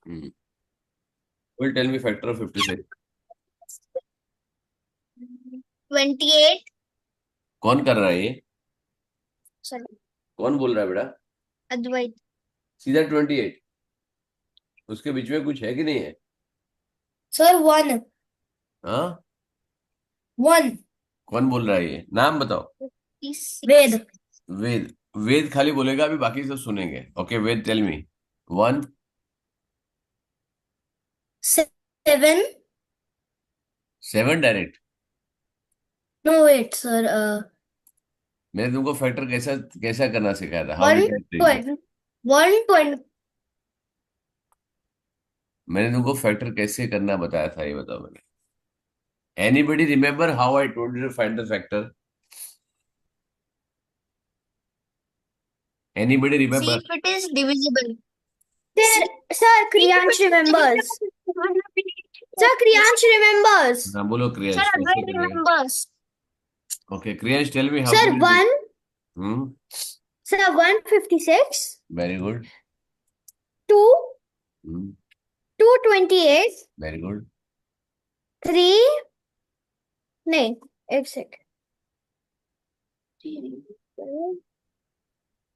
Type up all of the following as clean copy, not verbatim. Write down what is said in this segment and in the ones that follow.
Will tell me factor of 56. 28. कौन कर रहा है ये? Sorry, कौन बोल रहा है बेटा? Advait. सीधा 28। उसके बीच में कुछ है कि नहीं है? Sir, 1. हाँ, 1. कौन बोल रहा है ये? नाम बताओ। Ved. वेद। वेद खाली बोलेगा, अभी बाकी सब सुनेंगे। Okay Ved, tell me. 1। 7. 7 direct? No, wait, sir. मैंने तुमको फैक्टर कैसा कैसा करना सिखाया था? How 1, did I? 20. 120. मैंने तुमको फैक्टर कैसे करना बताया था, ये बताओ मैंने। Anybody remember how I told you to find the factor? Anybody See remember? if it is divisible. Sir, Kriyansh remembers. Sir, Kriyansh remembers. हाँ बोलो Sir, क्रियांश, कैसे Advait करेगा? remembers. Okay Kriyansh, tell me how Sir, to do. 1. Hmm, Sir, 156. Very good. 2. Hmm, 228. Very good. 3. नहीं, एक second.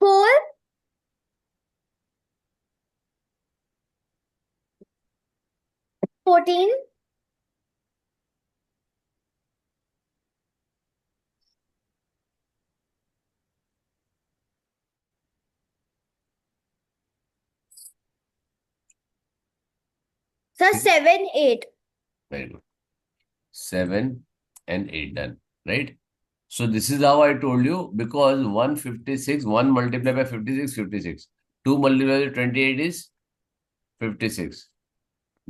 4. 14. Sir, 7, 8. Very good. 7 and 8 done, right? So this is how I told you, because 156, 1 multiplied by 56, 56. 2 multiplied by 28 is 56.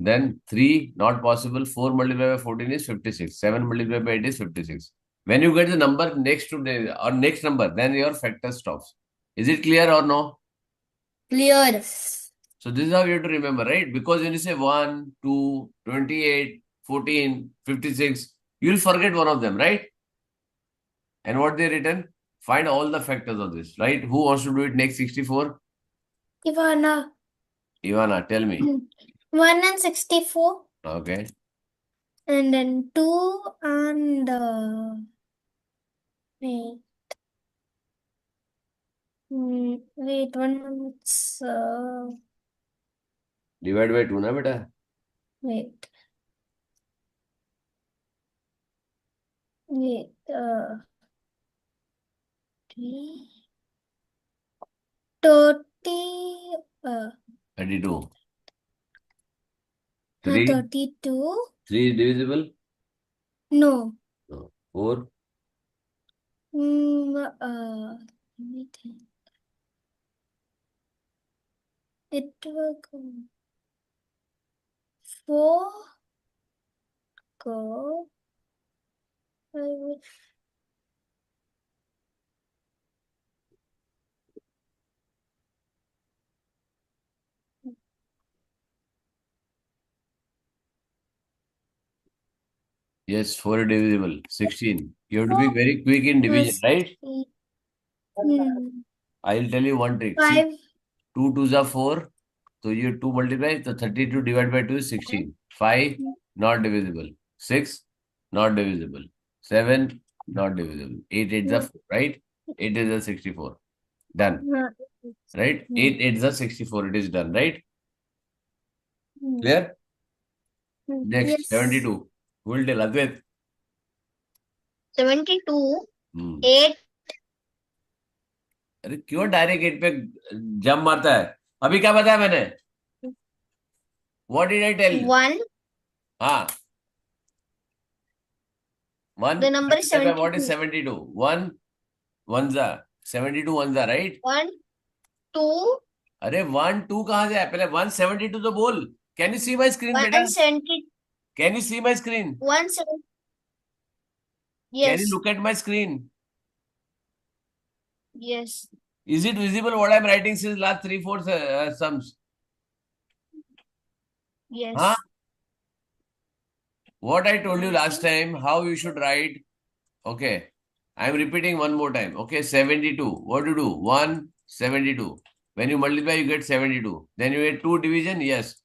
Then 3, not possible. 4 multiplied by 14 is 56. 7 multiplied by 8 is 56. When you get the number next to the or next number, then your factor stops. Is it clear or no? Clear. So this is how you have to remember, right? Because when you say 1, 2, 28, 14, 56, you'll forget one of them, right? And what they written? Find all the factors of this, right? Who wants to do it next? 64? Ivana. Ivana, tell me. 1 and 64. Okay. And then 2 and wait. Wait, 1 it's Divide by 2 na beta. wait. Wait, 3, 30, 32. 3. 32. 3 is divisible? No. No. 4. Let me think. It will go 4 go. I will. Yes, 4 is divisible. 16. You have to be very quick in division, right? I'll tell you one trick. See, 5. 2 2s are 4. So you 2 multiply. So 32 divided by 2 is 16. 5, not divisible. 6, not divisible. 7, not divisible. 8 8s are 4, right? 8 is a 64. Done. Right? 8 8s are 64. It is done, right? Clear? Next, Yes. 72. Who will tell? Advait. 72. Hmm. 8. अरे क्यों direct 8 पे jump मारता है? अभी क्या बताया मैंने? What did I tell you? 1. हाँ, 1. The number is What is 72. 72? 1 ones are 72 ones are, right? 1, 2. अरे 1 2 कहाँ से है? पहले 172 तो बोल. Can you see my screen बेटा? 170. Can you see my screen? 170. Can you Yes. look at my screen? Yes. Is it visible what I'm writing since last 3 4 sums? Yes. Huh? What I told you last time, how you should write. Okay. I'm repeating one more time. Okay. 72. What do you do? 172. When you multiply, you get 72. Then you get 2 division. Yes.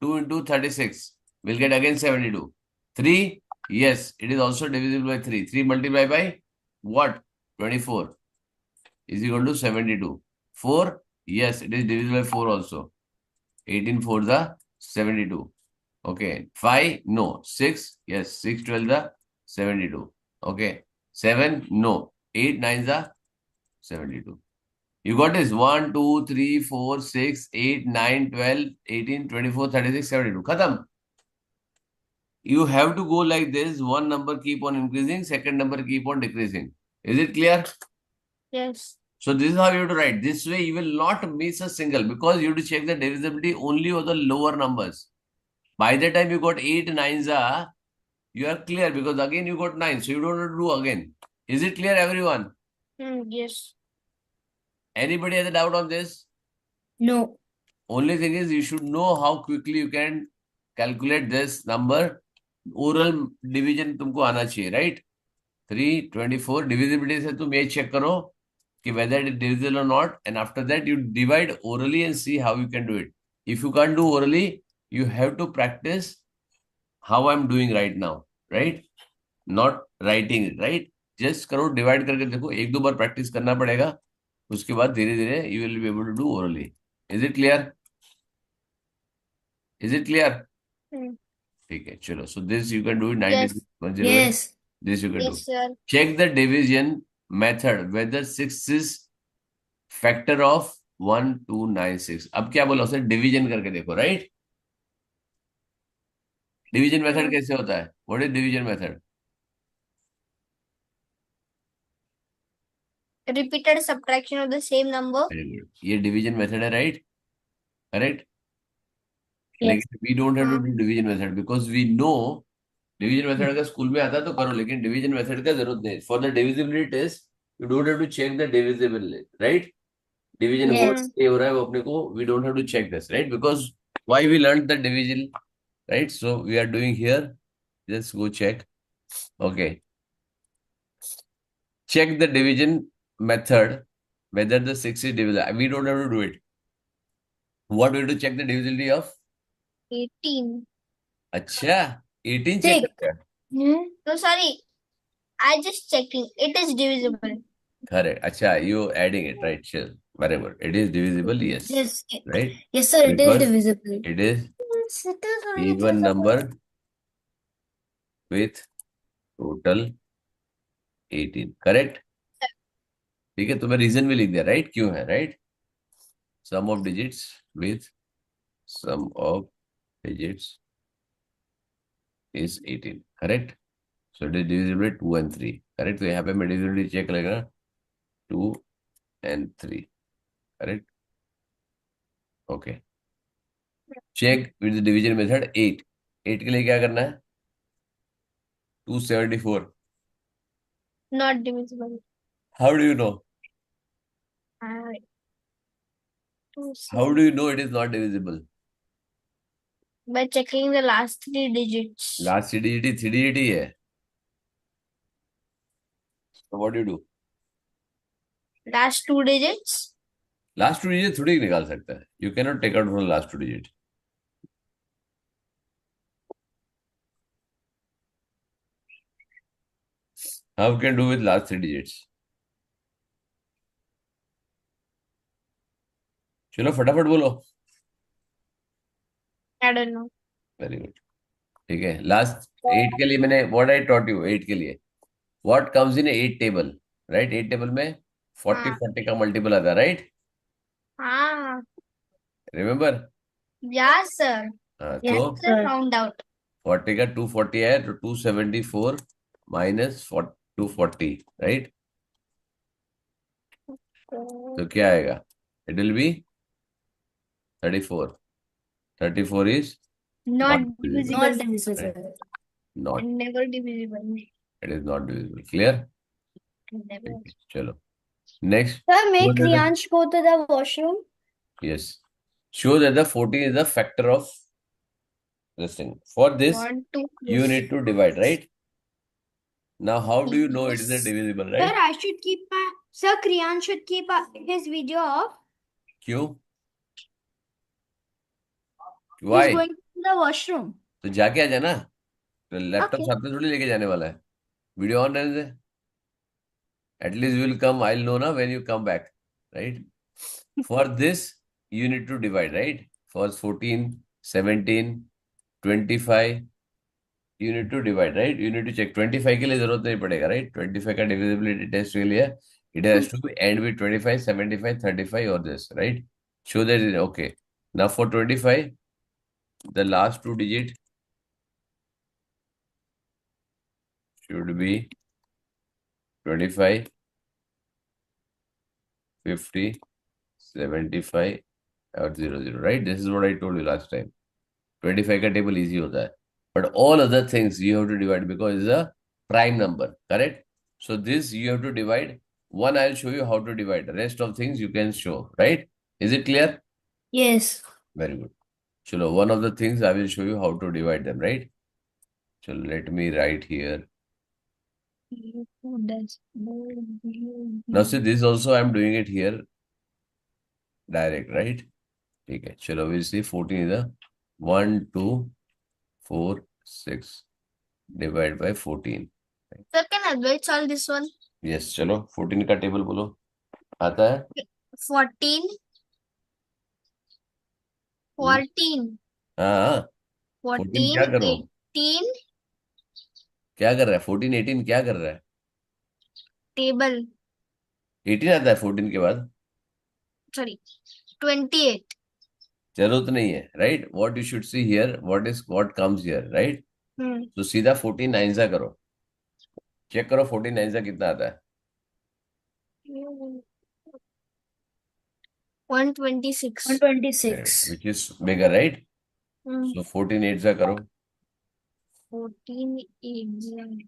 2 into 36 will get again 72. 3, yes, it is also divisible by 3. 3 multiplied by what? 24 is equal to 72. 4, yes, it is divisible by 4 also. 18 4 the 72. Okay. 5, no. 6, yes, 6 12 the 72. Okay. 7, no. 8 9 the 72. You got this? 1, 2, 3, 4, 6, 8, 9, 12, 18, 24, 36, 72. Khatam. You have to go like this. One number keep on increasing, second number keep on decreasing. Is it clear? Yes. So this is how you have to write. This way you will not miss a single because you have to check the divisibility only of the lower numbers. By the time you got 8 9s, you are clear because again you got 9. So you don't have to do again. Is it clear, everyone? Yes. Anybody has a doubt on this? No. Only thing is you should know how quickly you can calculate this number. Oral division तुमको आना चाहिए, right? 324 divisibility से तुम ये check करो कि whether it is divisible or not, and after that you divide orally and see how you can do it. If you can't do orally, you have to practice how I'm doing right now, right? Not writing it, right? Just करो, divide करके देखो, एक दो बार practice करना पड़ेगा, उसके बाद धीरे धीरे you will be able to do orally. Is it clear? Is it clear? ठीक है, चलो. So this you can do it. 96 Yes. This you can do. Yes, sir. Check the division method whether 6 is factor of 1296. अब क्या बोला उसने? Division करके देखो, right? Division method कैसे होता है? What is division method? Repeated subtraction of the same number. Very good. ये डिवीजन मेथड है, राइट? करेक्ट. Yes. लेकिन we don't have to do division method because we know division method अगर school में आता है तो करो, लेकिन डिवीजन मेथड का जरूरत नहीं. For the divisibility test you don't have to check the divisibility, right? Division हो Yes. नहीं हो रहा है वो अपने को, we don't have to check this, right? Because why we learn the division, right? So we are doing here. Just go check. Okay. Check the division method whether the 6 is divisible. We don't have to do it. What we have to check the divisibility of? 18. अच्छा, 18 check Six. करते हैं. No, sorry. I just checking. It is divisible. Correct. अच्छा, you adding it, right? Sure. Whatever. It is divisible, yes. Yes. Right? Yes, sir. It is Because divisible. it is Yes, it is even number with total 18. Correct? ठीक है, तुम्हें reason भी लिख दिया, right? क्यों है, right? Sum of digits with sum of digits is 18. Correct? So it is divisible by 2 and 3. Correct? तो यहाँ पे मैं divisibility check करेगा 2 and 3. Correct? Okay. Check with the division method 8. 8 के लिए क्या करना है? 274. not divisible. How do you know? Uh, How do you know it is not divisible? by checking the last 3 digits. Last 3 digit 3 digit ही है. So what do you do? Last 2 digits. Last 2 digit थोड़ी निकाल सकता है. You cannot take out from the last 2 digit. How can you do with last 3 digits? चलो फटाफट बोलो. I don't know. Very good. ठीक है. लास्ट 8 के लिए मैंने व्हाट आई टॉट यू. 8 के लिए what comes in 8 table, right? 8 table में 40 हाँ. 40 का मल्टीपल आता है, right? Ah, remember? yeah, sir. हाँ, Yes, तो sir. Found out. 40 का 240 है तो 274 माइनस 240, राइट? तो क्या आएगा? It will be 34. 34 is Not divisible. divisible. Not divisible. Right. Not. And never divisible. It is not divisible. Clear? Never. चलो next. Sir, make Show that the- Riyansh go to the washroom. Yes. Show that the 14 is the factor of this thing. For this, 1, 2. you need to divide, right? Now, how do you know it is a Yes. divisible, Sir, right? I should keep my. Sir, Riyansh should keep his video off. क्यों? He's Why? going to the washroom. तो जाके आ जाना, तो laptop Okay. साथ में थोड़ी लेके जाने वाला है, वीडियो ऑन रहने दे, at least will come, I know ना when you come back, right? For this you need to divide, right? For 14, 17, 25, you need to divide, right? You need to check 25 के लिए जरूरत नहीं पड़ेगा, right? 25 का divisibility test के लिए it has to be end with 25, 75, 35 or this, right? Show that it, okay. Now for 25, the last two digit should be 25, 50, 75 और 00, right? This is what I told you last time. 25 का table easy होता है, but all other things you have to divide because it's a prime number, correct? So this you have to divide. One I'll show you how to divide. The rest of things you can show, right? Is it clear? Yes. Very good. Chalo, one of the things I will show you how to divide them, right? So let me write here. Now see, this also I'm doing it here direct, right? Okay, chalo, we'll see 14 is a 1, 2, 4, 6 divided by 14. Sir, can I wait solve this one? Yes, चलो 14 का table बोलो, आता है? 14, 14, हाँ, 14 क्या 14, करो, 18, क्या कर रहा है? 14, 18 क्या कर रहा है? table, 18 आता है 14 के बाद, sorry, 28. जरूरत नहीं है, right? What you should see here, what comes here, right? तो सीधा 14 9 सा करो, चेक करो 14 9 सा कितना आता है? 126. 126. Which is bigger, right? Hmm. सो 14 8 सा करो, 14, 8,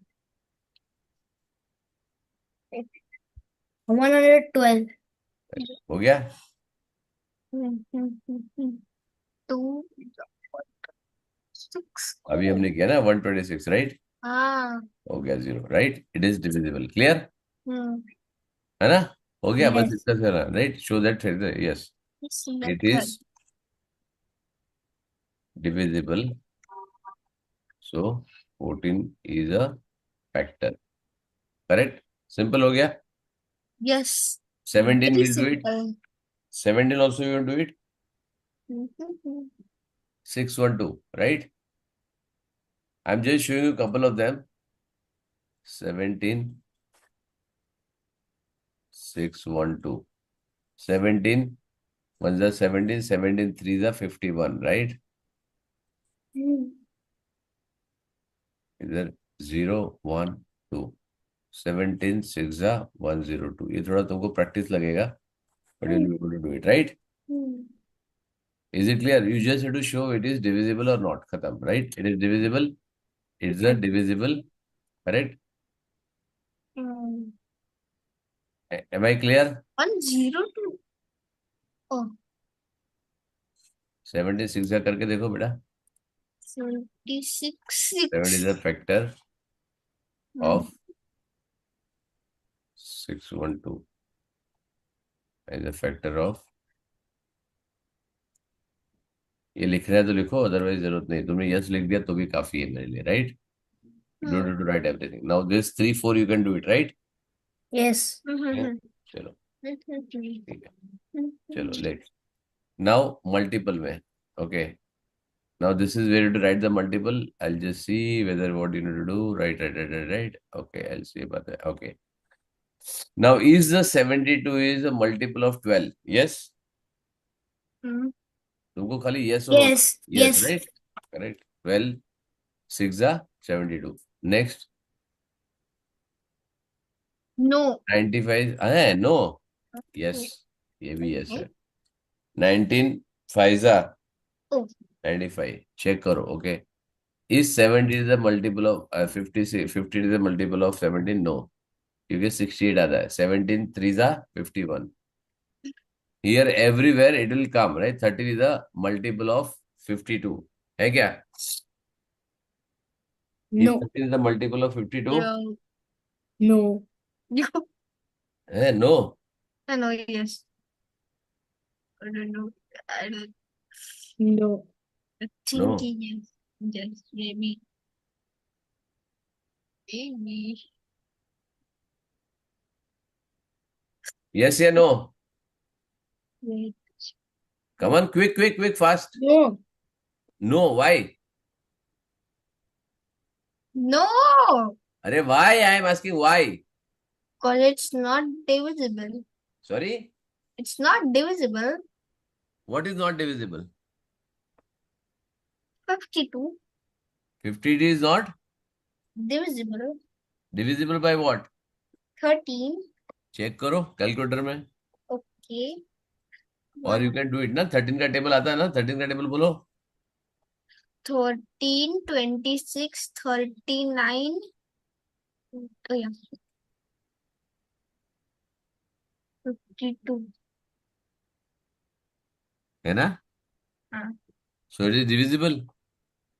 112. हो गया? 2, 6. अभी हमने किया ना 126, राइट? हाँ. हो गया 0, right? It is divisible, clear Hmm. है ना? हो गया, बस Yes. इतना करना, right? Show that, yes, It's it better. is divisible. So 14 is a factor. Correct? Simple हो गया? Yes. 17 Very will do it. simple. 17 also you will do it. Mhm. 612, right? I'm just showing you a couple of them. 17, 612. 17, 1 is 17, 17, 3 is 51, right? इधर 0, 1, 2. 17, 6 is 102. ये थोड़ा तुमको practice लगेगा, but you'll be able to do it, right? Is it clear? You just have to show it is divisible or not. Khatam, right? It is divisible. It's a divisible, correct? Am I clear? 102. Oh, 76 का करके देखो बेटा. 76. 7 is a factor of 612. Is a factor of. ये लिख रहा है तो लिखो, अदरवाइज जरूरत नहीं. तुमने यस लिख दिया तो भी काफी है मेरे लिए, right? You don't have to write everything. Now this 3 4 you can do it, right? Yes. Yeah. चलो ठीक है, चलो लेट. Now multiple में, okay. Now this is where to write the multiple. I'll just see whether what you need to do. Right. Okay, I'll see about that. Okay. Now is the 72 is a multiple of 12? Yes. तुमको खाली yes or no? Yes. Yes, Yes. right? Correct. 12, 6 are 72. Next, No. 95. No. Yes. ये भी yes है. 19, 5 are Oh. 95. Check करो. Okay. Is 70 is a multiple of 56? 50 is a multiple of 17? No. क्योंकि 68 आता है. 17 3s are 51. Here everywhere it will come, right? 13 is a multiple of 52. है क्या? Is No. 13 is a multiple of 52? No. No. No. I know, yes. I don't know. I don't. No. No. Thinking, yes. Yes, maybe. Maybe. Yes or no? Wait. Come on, quick, fast. No. No, why? No. Arey, why? I am asking why. Because it's not divisible. Sorry? It's not divisible. What is not divisible? 52. 50 is not Divisible. divisible by what? 13. Check करो calculator में. Okay. और you can do it ना. 13 का table आता है ना. 13 का table बोलो. 13, 26, 39. Oh yeah. 52. है ना. हाँ. So it is divisible.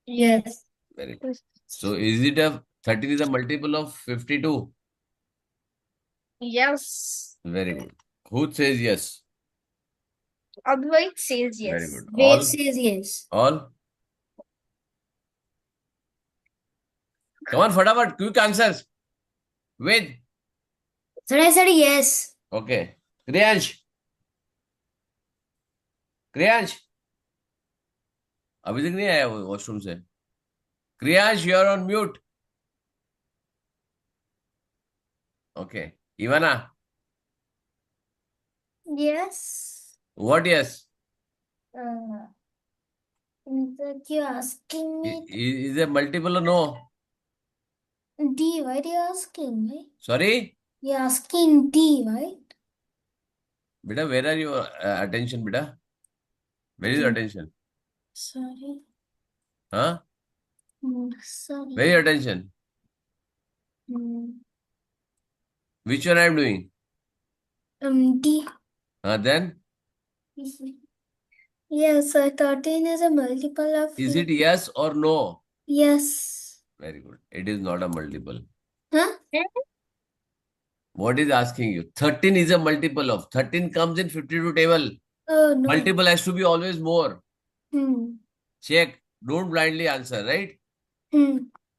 Yes. Very good. So is it a 13 is a multiple of 52? Yes. Very good. Who says yes? Advait says yes. Very good. Ved All? says yes. All? Come on, fatapat. Quick answers. With. Sir, I said yes. Okay. Kriyansh. Kriyansh अभी तक नहीं आया वो washroom से. Kriyansh you are on mute. Okay. Ivana. Yes. What yes? Uh, that you're asking me. Is a multiple no? D, why are you asking me? Sorry You're asking D, right? बेटा. Where are your attention बेटा? Where is attention? Sorry. हाँ. Sorry. Where attention. Which one I am doing? D. Then Yes, 13 is a multiple of. is it yes or no? Yes. Very good. It is not a multiple. Huh? What is asking you? 13 is a multiple of. 13 comes in 52 table. Oh, no. Multiple has to be always more. Check. Don't blindly answer, right?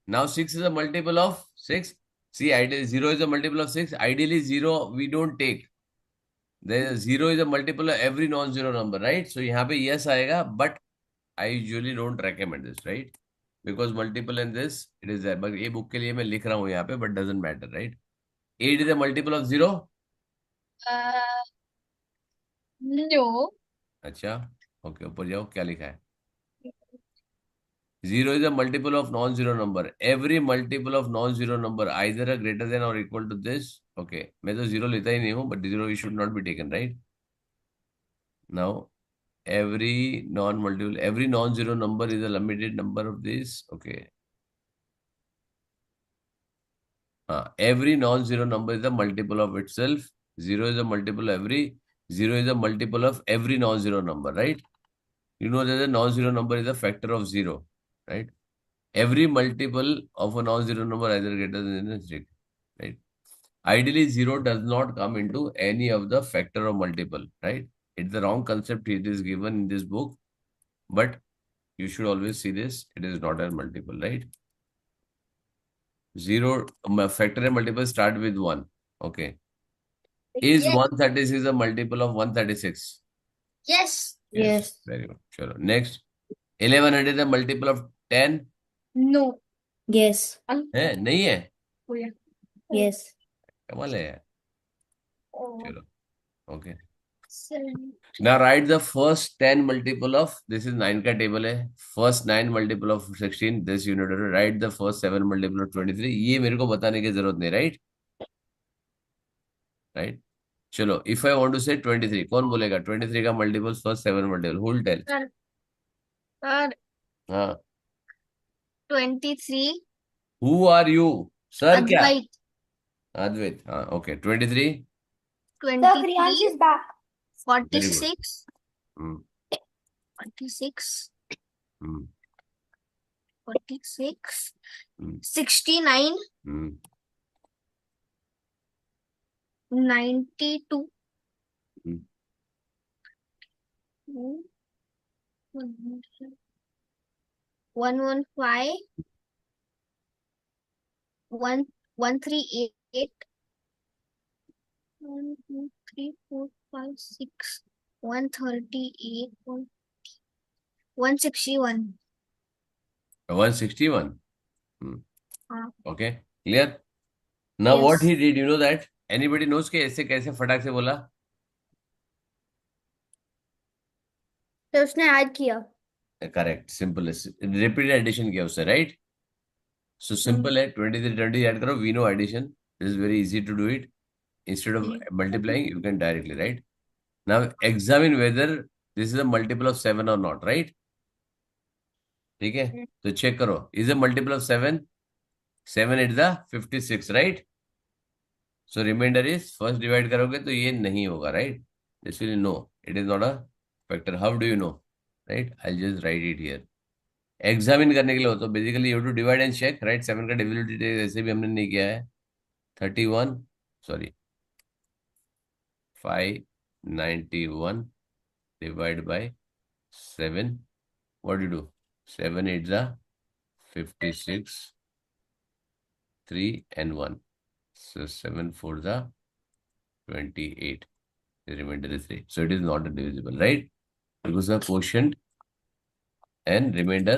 Now 6 is a multiple of 6. See, ideally 0 is a multiple of 6. Ideally 0 we don't take. There is 0 is a multiple of every non-zero number, right? So यहाँ पे yes आएगा, but I usually don't recommend this, right? Because multiple in this, it is there. But ये book के लिए मैं लिख रहा हूँ यहाँ पे, but doesn't matter, right? 8 is a multiple of 0? No. अच्छा, okay, ऊपर जाओ, क्या लिखा है? 0 is a multiple of non-zero number. Every multiple of non-zero number either a greater than or equal to this. Okay, मैं तो 0 लेता ही नहीं हूँ, but 0 should not be taken, right? Now, every non-zero number is a limited number of this. Okay. Every non-zero number is a multiple of itself. 0 is a multiple of every. 0 is a multiple of every non-zero number, right? You know that the non-zero number is a factor of 0, right? Every multiple of a non-zero number either greater than 0, right? Ideally, 0 does not come into any of the factor or multiple, right? It's the wrong concept it is given in this book, but you should always see this. It is not a multiple, right? 0 factor and multiple start with 1. Okay. Is Yes. 136 a multiple of 136? Yes. Yes. Very good. Sure. Next. 1100 a multiple of 10? No. Yes. है नहीं है. Oh, yeah. Yes. कमाल है यार. Oh. चलो. Okay. 7. Now write the first 10 multiple of, this is 9 का table है. First 9 multiple of 16, this you need to write the first 7 multiple of 23. ये मेरे को बताने की जरूरत नहीं, right? Right? चलो, if I want to say 23, कौन बोलेगा 23 का multiple first 7 multiple? Who will tell? Sir, हाँ. 23. Who are you? Sir क्या? Advait. Advait. हाँ, okay. 23. 23. is back. 46. Hmm. 46. Hmm. 46. Hmm. 69. Hmm. 92. Hmm. Hmm. 115, 138, 1, 2, 3, 4, 5, 6, 138, 161. 161. Okay, clear. Now what Yes. he did, you know that? Anybody knows कि ऐसे कैसे फटाक से बोला? तो उसने ऐड किया. करेक्ट, सिंपल है, रिपीटेड एडिशन किया उससे, राइट? सो सिंपल है, 23 20 ऐड करो, we know addition, this is very easy to do it. Instead of multiplying, you can directly, right? Now examine whether this is a multiple of 7 or not, right? ठीक है, तो check करो, is a multiple of 7? 7 is the 56, right? So remainder is, first divide करोगे तो ये नहीं होगा, right? This will no, it is not a factor. How do you know? Right? I'll just write it here. Examine करने के लिए हो तो basically you to divide and check, right? 7 का डिविजिबिलिटी ऐसे भी हमने नहीं किया है. 31, sorry, 591 divide by 7. What do you do? 7 8 the 56, 3 and 1. So 7 4 the 28. The remainder is 3. So it is not divisible, right? Because the quotient and remainder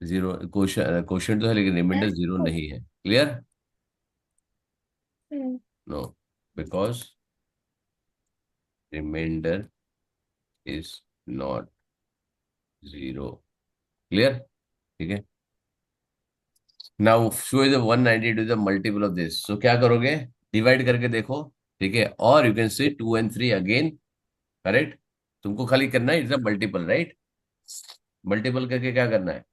0. Quotient तो है लेकिन remainder 0 नहीं है. Clear? No, because remainder is not 0. Clear? ठीक है. Now show is 192 the multiple of this. So क्या करोगे? Divide करके देखो, ठीक है, और you can see 2 and 3 again. Correct. तुमको खाली करना है is a multiple, right? Multiple करके क्या करना है?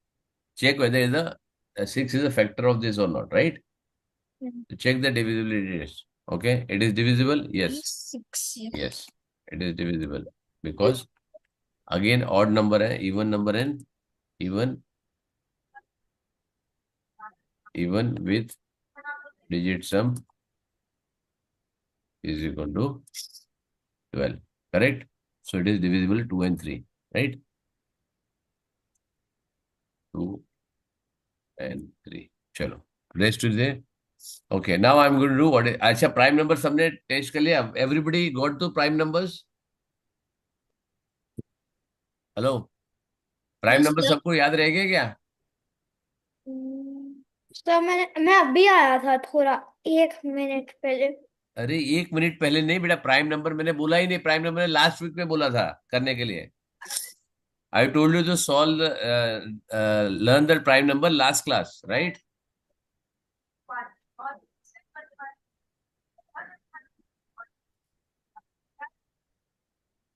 Check whether is a 6 is a factor of this और not, right? Check the divisibility. Okay, it is divisible. Yes, 6. Yes, it is divisible because again odd number है, even number है, even even with digit sum is equal to 12. Correct? So it is divisible 2 and 3, right? 2 and 3. चलो, rest is there. Okay, now I'm going to do what is, अच्छा, prime numbers हमने test कर लिया. Everybody got to prime numbers? Hello, prime Yes, number sir. सबको याद रह गया क्या? तो मैं अभी आया था थोड़ा 1 मिनट पहले. अरे 1 मिनट पहले नहीं बेटा, प्राइम नंबर मैंने बोला ही नहीं. प्राइम नंबर लास्ट वीक में बोला था करने के लिए. I told you to solve learn the prime number last class, right?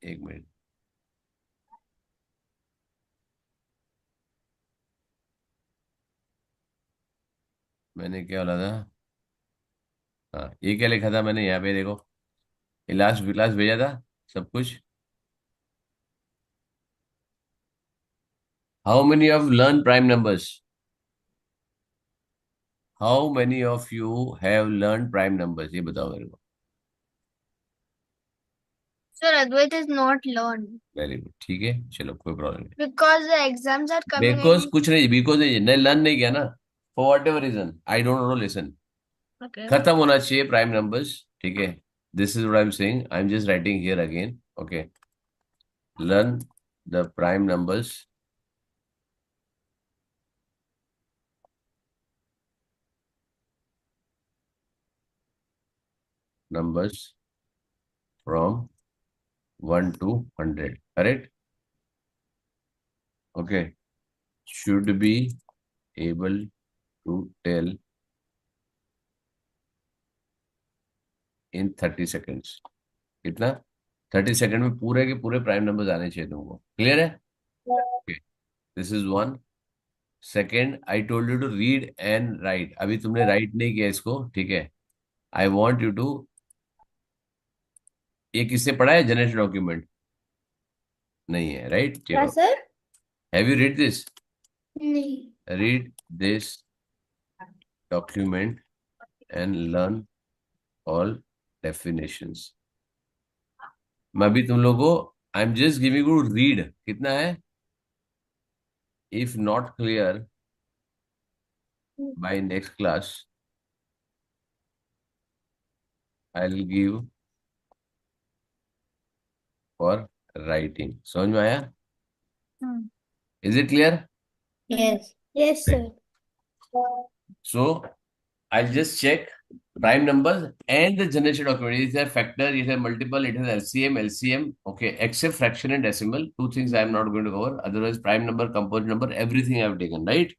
एक मिनट, मैंने क्या बोला था? हाँ, ये क्या लिखा था मैंने यहाँ पे, देखो, ये लास्ट क्लास भेजा था सब कुछ. How many of learn prime numbers? How many of you have learn prime numbers? ये बताओ मेरे को. Sir, Advait is not learned very good, ठीक है, चलो, कोई प्रॉब्लम नहीं. because the exams are coming because in. कुछ नहीं, बिकॉज नहीं लर्न नहीं किया ना, for whatever reason, I don't know. Listen, Okay. खत्म होना चाहिए प्राइम नंबर्स, ठीक है. This is what I am saying, I am just writing here again. Okay, learn the prime numbers numbers from 1 to 100. Correct? Okay. Should be able to tell in 30 seconds. कितना? 30 second में पूरे के पूरे prime numbers आने चाहिए तुमको. Clear है? Okay, this is one. Second, I told you to read and write. अभी तुमने राइट नहीं किया इसको, ठीक है. आई वॉन्ट यू टू, ये किससे पढ़ा है? जनरेशन डॉक्यूमेंट नहीं है, राइट? क्या चलो, sir? Have you read this? नहीं. Read this document and learn all definitions. मैं अभी तुम लोगों को, आई am just giving you read. कितना है? If not clear by next class, I'll give for writing. समझ में आया? Is it clear? Yes. Yes, sir. So I'll just check prime numbers and the generation document. It is a factor, it is a multiple, it is LCM. Okay, except fraction and decimal. Two things I am not going to cover. Otherwise, prime number, composite number, everything I have taken, right?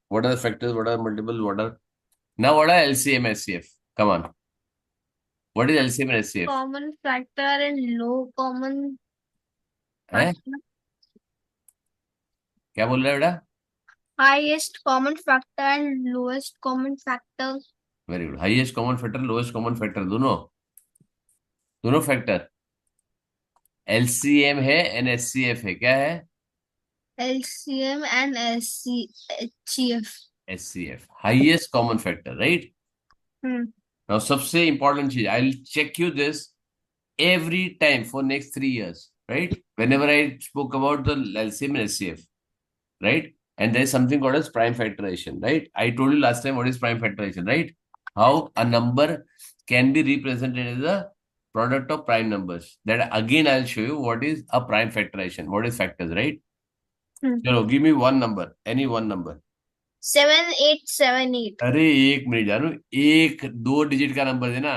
What are the factors? What are multiple? Now what are LCM, SCF? Come on. What is LCM and SCF? Common factor and low common है? factor. क्या बोल रहा है बेटा? Highest common factor and lowest common factor. Very good. Highest common factor, lowest common factor, दोनों factor. LCM है and SCF है. क्या है? LCM and HCF. SCF, highest common factor, right? Now सबसे इंपॉर्टेंट चीज, I will check you this every time for next 3 years, right? Whenever I spoke about the LCM and SCF, right? And there is something called as prime factorization, right? I told you last time what is prime factorization, right? How a number can be represented as a product of prime numbers. That again I'll show you what is a prime factorization, what is factors, right? Chalo, give me one number, any one number. 7878. अरे एक minute जानू, एक 2 digit का number देना.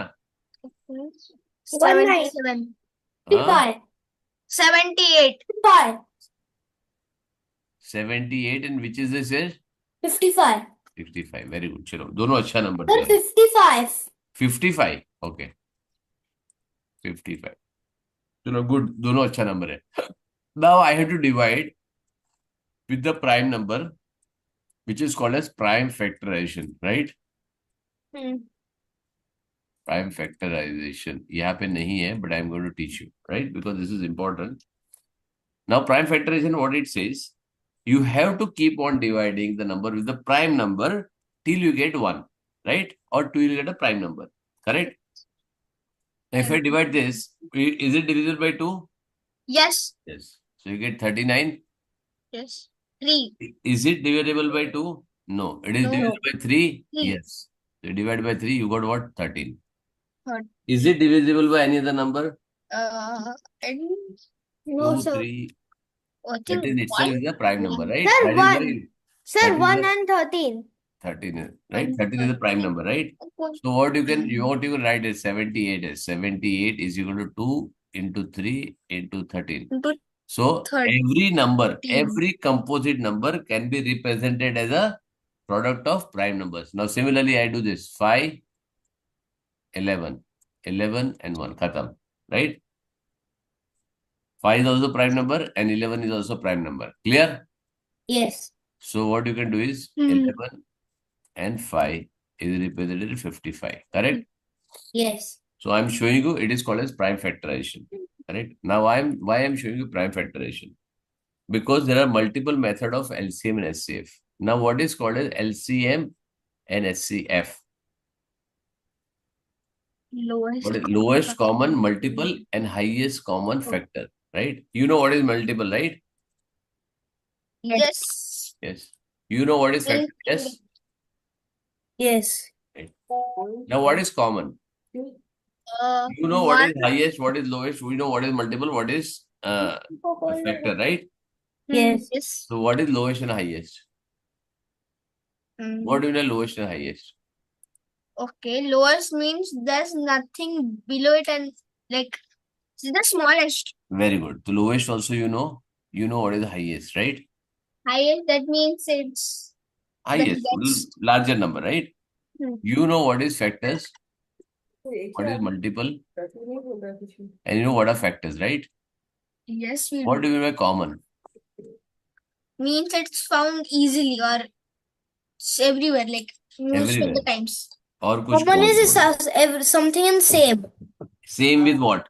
77. 55. 78. 55. 78 and which is this is 55. 65. Very good. चलो दोनों अच्छा number Sir, दिया. 55. 55. ओके, 55. चलो गुड, दोनों अच्छा नंबर है. Now I have to divide with the prime number which is called as prime factorization, right? Prime factorization यहाँ पे नहीं है, but I'm going to teach you, right? Because this is important. Now prime factorization, what it says, you have to keep on dividing the number with the prime number till you get 1, right? Or till you get a prime number, correct? If I divide this, is it divisible by 2? Yes. Yes. So you get 39. Yes. 3. Is it divisible by 2? No. It is No. divisible by 3? 3. Yes. So you divide by 3, you got what? 13. 13. Is it divisible by any other number? And No, 2, sir. 3. I think 13 itself is a prime number, right? Sir, That is why 1. Sir, 13 1 is a- and 13. 13 is, right? 13 is a prime number, right? So what you can write is 78 is 78 is equal to 2 into 3 into 13. So every number, 13. every composite number can be represented as a product of prime numbers. Now similarly, I do this 5, 11, 11 and 1, khatam, right? 5 is also prime number and 11 is also prime number. Clear? Yes. So what you can do is 11 and 5 is represented 55, correct? Yes. So I'm showing you it is called as prime factorization, correct? Now why I'm showing you prime factorization? Because there are multiple methods of LCM and SCF. Now what is called as LCM and SCF? lowest. What is lowest common multiple and highest common factor, right? You know what is multiple, right? Yes. Yes. You know what is factor? Yes. Yes. Now what is common? You know what is highest, what is lowest, we know what is multiple, what is a factor, right? Yes. Yes. So what is lowest and highest? What do you know lowest and highest? Okay, lowest means there's nothing below it and like it's the smallest. Very good. The lowest also you know what is the highest, right? Highest, that means it's Highest, biggest. larger number, right? You know what is factors, what is multiple, and you know what are factors, right? Yes, we What do. do you mean by common? Means it's found easily or it's everywhere, like most of Everywhere. the times. और कुछ Common common is बोलो. something in same. Same with what?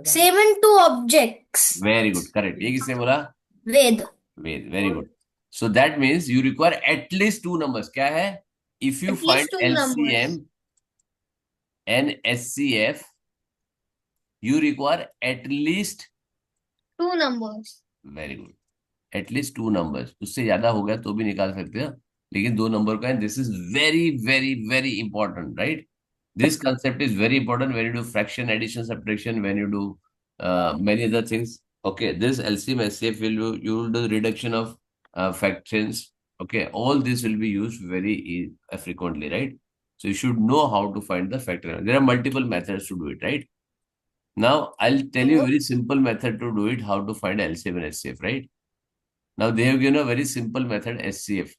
Same in two objects. Very good, correct. ये किसने बोला? Ved. Ved. Very good. So that means you require at least 2 numbers. क्या है? If you At find least 2 numbers. LCM and SCF, you require at least 2 numbers. very good. At least 2 numbers, उससे ज्यादा हो गया तो भी निकाल सकते हो, लेकिन 2 नंबर का है। This is very very very important, right? This concept is very important when you do fraction, addition, subtraction, when you do many other things. Okay, this LCM, SCF you will do reduction of fractions. Okay, all this will be used very frequently, right? So you should know how to find the factor. There are multiple methods to do it, right? Now I'll tell you a very simple method to do it, how to find LCM and SCF, right? Now they have given a very simple method, SCF.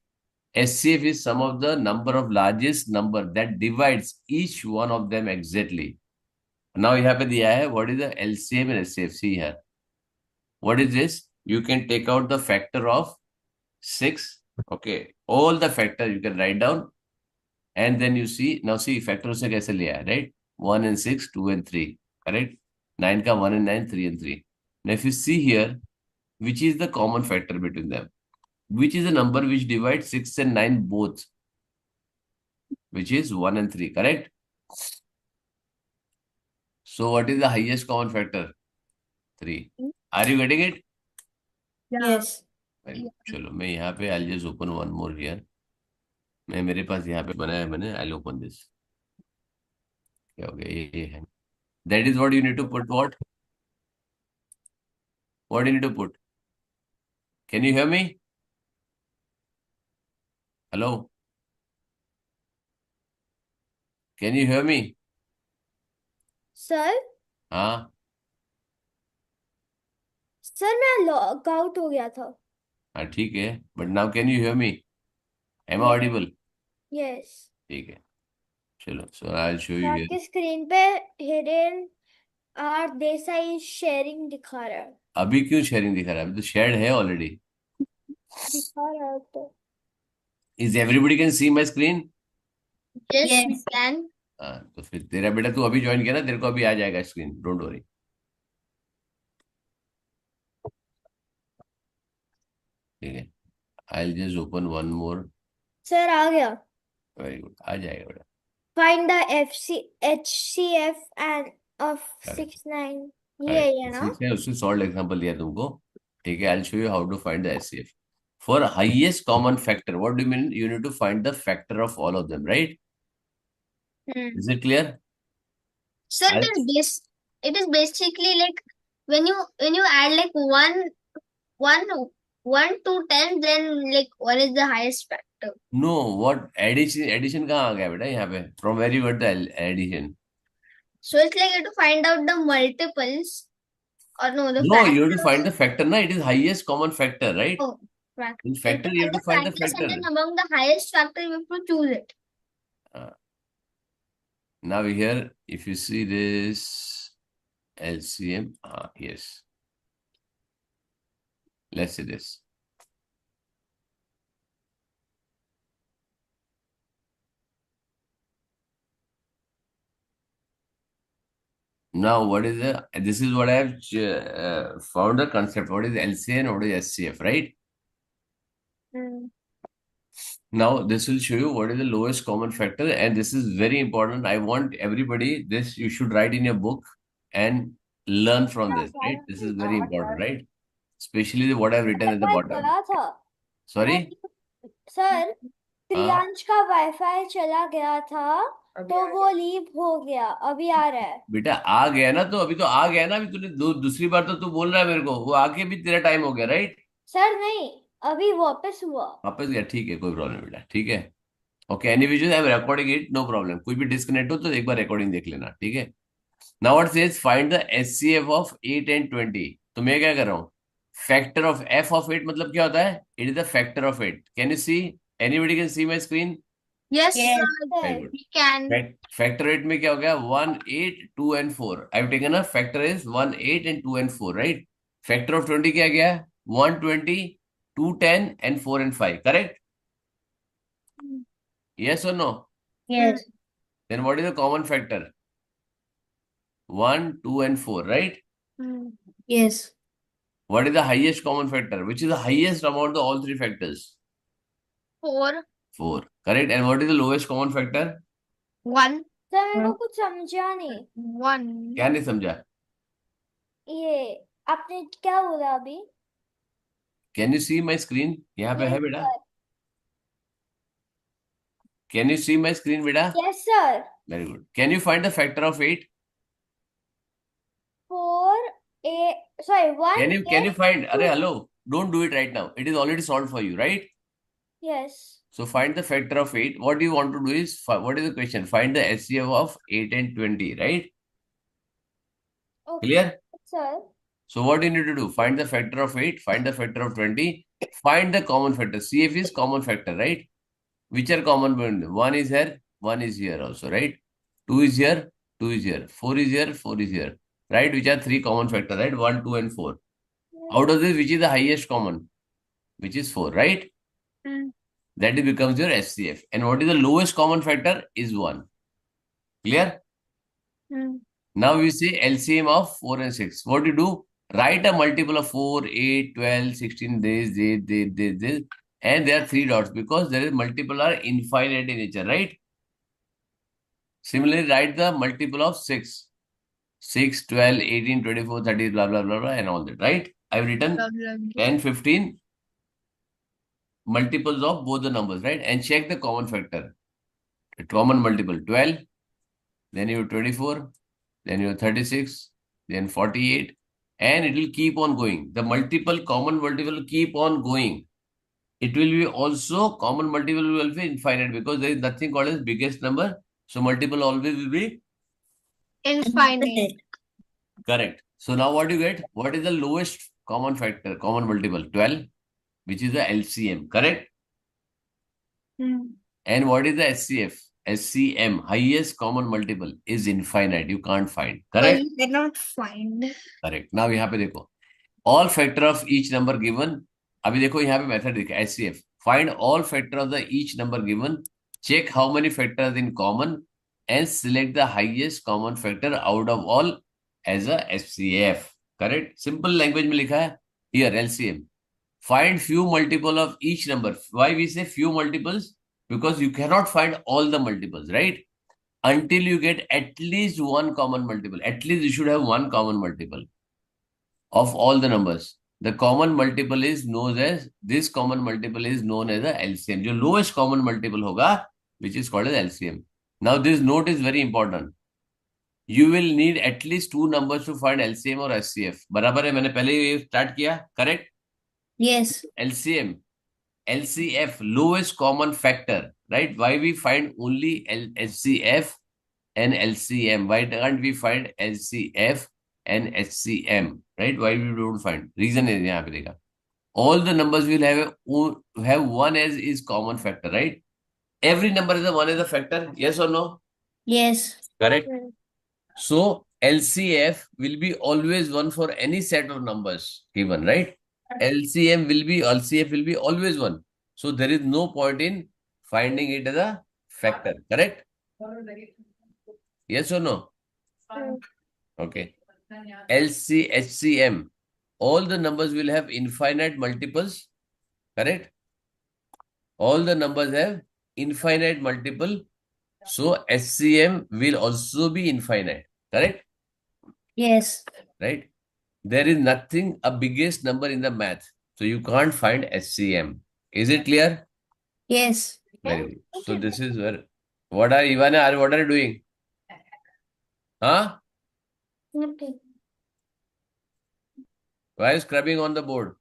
SCF is sum of the number of largest number that divides each one of them exactly. Now यहाँ पे दिया है what is the LCM and SCF. See here. What is this? You can take out the factor of 6. Okay. All the factor you can write down. And then you see, now see factor से कैसे लिया है, right? 1 and 6, 2 and 3. Correct? 9 का 1 and 9, 3 and 3. Now if you see here, which is the common factor between them? Which is the number which divides 6 and 9 both? Which is 1 and 3. Correct? So what is the highest common factor? 3. Are you getting it? Yeah. Yes. Very good. चलो मैं यहाँ पे I'll just open one more here. मैं मेरे पास यहाँ पे बनाया है मैंने. I'll open this. क्या हो गया? ये है. That is what you need to put. What? What do you need to put? Can you hear me? Hello? Can you hear me? Sir हाँ. सर मैं लॉग आउट हो गया था. हाँ ठीक है. But now can you hear me? Am I Yes. audible? Yes. ठीक है. चलो. So I'll show you here. आपकी स्क्रीन पे हिडन आर देसाई शेयरिंग दिखा रहा है. अभी क्यों शेयरिंग दिखा रहा है? अभी तो शेयर्ड है ऑलरेडी. दिखा रहा है तो. Is everybody can see my screen? Yes, we Yes. can. हाँ तो फिर तेरा बेटा तू अभी ज्वाइन किया ना, तेरे को अभी आ जाएगा स्क्रीन. Don't worry. ठीक है. I'll just open one more. Sir आ गया. Very good. आ जाएगा बेटा. Find the HCF and of Correct. 69. ये Correct. है ना. ठीक है. उससे सॉल्व एग्जांपल दिया तुमको. ठीक है. I'll show you how to find the HCF. For highest common factor, what do you mean? You need to find the factor of all of them, right? Is it clear? So I'll, it is basically like when you add like one to 10, then like what is the highest factor? no, what addition कहाँ आ गया बेटा यहाँ पे? From where you got the addition? So it's like you have to find out the multiples or no, the No, you have to factors. find the factor. Na, it is highest common factor, right? Oh, factor. In You have factor, to you have find to find the the factors, and factor. then among the highest factor, you have to choose it. Now here, if you see this LCM, yes. Let's see this. Now, what is the? This is what I have found the concept. What is LCM and what is SCF, right? Now, this will show you what is the lowest common factor, and this is very important. I want everybody, this you should write in your book and learn from this, right? This is very important, right? Especially what I've written at the bottom. गया था. Sorry? Sir Priyansh का wifi चला गया था तो वो leave हो गया. अभी आ रहा है. बेटा आ गया ना, तो अभी तो आ गया ना. अभी तूने दूसरी बार तो तू बोल रहा है मेरे को, वो आके भी तेरा टाइम हो गया, राइट? सर नहीं, अभी वापस हुआ. वापस गया. ठीक है, कोई प्रॉब्लम बेटा. ठीक है. Okay. Anyways I am recording it, no problem. कोई भी डिस्कनेक्ट हो तो एक बार रिकॉर्डिंग देख लेना. ठीक है. Now what says find the HCF of 8 and 20. तो मैं क्या कर रहा हूँ? फैक्टर ऑफ एफ ऑफ 8 मतलब क्या होता है? It is the factor of 8. Can you see? Anybody can see my screen? Yes, Yes, sir. Very good. We can. Factor 8 में क्या हो गया? 1, 8, 2 and 4. I have taken a factor is 1, 8 and 2 and 4, right? Factor of 20 क्या गया? 1, 20, 2, 10 and 4 and 5. Correct? Yes or no? yes. Then what is the common factor? 1, 2 and 4, right? Yes. What is the highest common factor? Which is the highest among the all three factors? 4, 4. Correct. And what is the lowest common factor? 1, sir मेरे को कुछ समझा नहीं. 1. क्या नहीं समझा? ये आपने क्या बोला अभी? Can you see my screen? यहाँ पे है Yes, बेटा? sir. Can you see my screen बेटा? Yes, sir. Very good. Can you find the factor of 8? 4, 8, sorry, 1, Can you 8, find? Arey, 2. hello. Don't do it right now. It is already solved for you, right? Yes. So find the factor of 8. What you want to do is, what is the question? Find the HCF of 8 and 20, right? Okay, Clear? sir. So what you need to do? Find the factor of 8, find the factor of 20, find the common factor. CF is common factor, right? Which are common? One is here, one is here also, right? 2 is here, 2 is here. 4 is here, 4 is here, right? Which are three common factor, right? 1, 2, and 4. Out of this, which is the highest common? Which is 4, right? That becomes your SCF. And what is the lowest common factor? Is 1. Clear? Now we say LCM of 4 and 6. What do you do? Write a multiple of 4, 8, 12, 16 days, this. And there are three dots because there is multiple are infinite in nature, right? Similarly, write the multiple of 6. 6, 12, 18, 24, 30, blah, blah, blah, blah, and all that, right? I've written 10, 15 multiples of both the numbers, right? And check the common factor. A common multiple 12, then you have 24, then you have 36, then 48, and it will keep on going. The common multiple will keep on going. It will be also, common multiple will be infinite because there is nothing called as biggest number. So multiple always will be Infinite. correct. So now what do you get? What is the lowest common factor, common multiple? 12, which is the LCM, correct? And what is the SCF? SCM, highest common multiple, is infinite. You can't find. Correct? You cannot find. Correct. Now यहाँ पे देखो. All factor of each number given. अभी देखो यहाँ पे method देखा SCF. Find all factor of the each number given. Check how many factors in common and select the highest common factor out of all as a SCF. Correct? Simple language में लिखा है. Here LCM. Find few multiple of each number. Why we say few multiples? Because you cannot find all the multiples, right? Until you get at least one common multiple. At least you should have one common multiple of all the numbers. The common multiple is known as, this common multiple is known as the LCM. जो lowest common multiple होगा, which is called as LCM. Now this note is very important. You will need at least two numbers to find LCM or SCF. बराबर है, मैंने पहले ये start किया, correct? Yes. LCM. LCF, lowest common factor, right? Why we find only LCF and LCM? Why can't we find LCF and HCM, right? Why we don't find? Reason is यहाँ पे देखा. All the numbers will have one as is common factor, right? Every number is a one as a factor, yes or no? Yes. Correct. So LCF will be always one for any set of numbers given, right? LCF will be always one. So there is no point in finding it as a factor, correct? Yes or no? Okay. HCM, all the numbers will have infinite multiples, correct? All the numbers have infinite multiple. So HCM will also be infinite, correct? Yes. Right? There is nothing a biggest number in the math. So you can't find HCM. Is it clear? Yes. Very good. So this is where, what are Ivana, what are you doing? Huh? Okay. Why are you scrubbing on the board?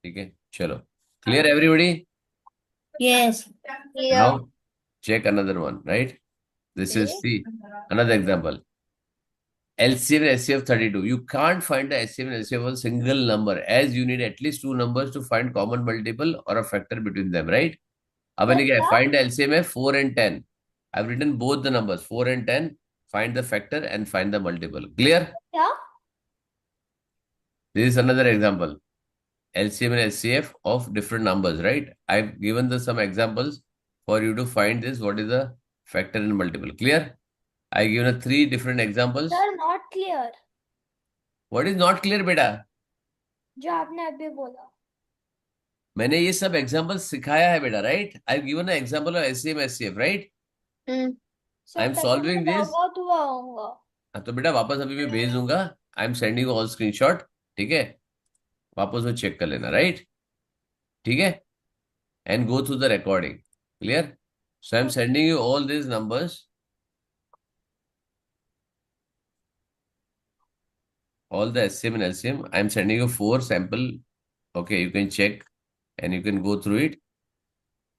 Okay, chalo. Clear everybody? Yes. Now check another one, right? This is the another example. LCM and SCF 32. You can't find the LCM and SCF of a single number as you need at least two numbers to find common multiple or a factor between them, right? अब मैंने क्या find the LCM है 4 and 10. I've written both the numbers 4 and 10. Find the factor and find the multiple. Clear? Yeah. This is another example. LCM and SCF of different numbers, right? I've given some examples for you to find this. What is the factor and multiple? Clear? I given three different examples. Sir, not clear. What is not clear, beta? जो आपने अभी बोला. मैंने ये सब examples सिखाया है बेटा, right? I've given an example of LCM SCF, right? Sir, I'm पहले solving मैं this. log out हुआ होऊंगा. तो बेटा वापस अभी मैं भेज दूंगा. I am sending all screenshot, ठीक है, वापस वो चेक कर लेना, राइट, ठीक है, and go through the recording, clear? So I am sending you all these numbers, all the SCM and LCM. I am sending you 4 sample. Okay, you can check and you can go through it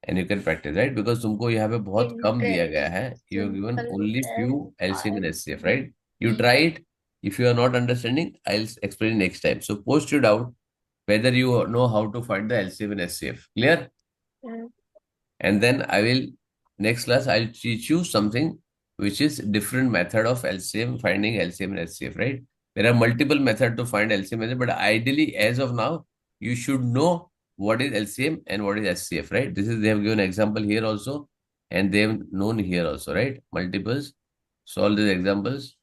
and you can practice, right? Because तुमको यहाँ पे बहुत कम दिया गया है. You have given only few LCM and SCF, right? You try it. If you are not understanding, I'll explain next time. So post your doubt whether you know how to find the LCM and SCF. Clear? And then I will, next class, I'll teach you something which is different method of LCM, finding LCM and SCF, right? There are multiple methods to find LCM, but ideally, as of now, you should know what is LCM and what is SCF, right? This is, they have given example here also, and they have known here also, right? Multiples, solve these examples,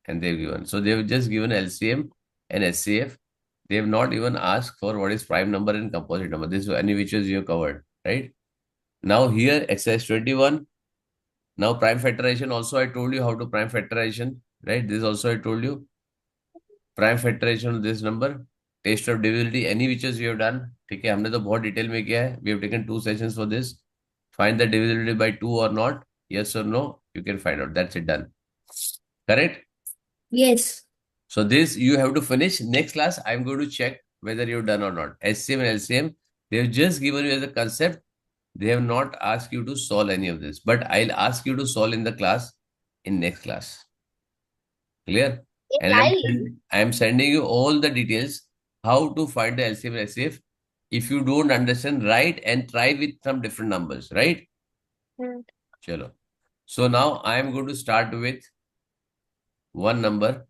and they've given. So they have just given LCM and SCF. They have not even asked for what is prime number and composite number. This is any which is you have covered, right? Now here, exercise 21. Now prime factorization also I told you how to prime factorization, right? This also I told you. Prime factorization of this number. Test of divisibility, any which is you have done. ठीक है, हमने तो बहुत detail में किया है. We have taken 2 sessions for this. Find the divisibility by 2 or not. Yes or no. You can find out. That's it, done. Correct? Yes. So this you have to finish. Next class, I'm going to check whether you've done or not. SCM and LCM, they have just given you as a concept. They have not asked you to solve any of this, but I'll ask you to solve in the class in next class. Clear? And I'm sending you all the details how to find the LCM and SCF. If you don't understand, write and try with some different numbers, right? Chalo. So now I am going to start with one number,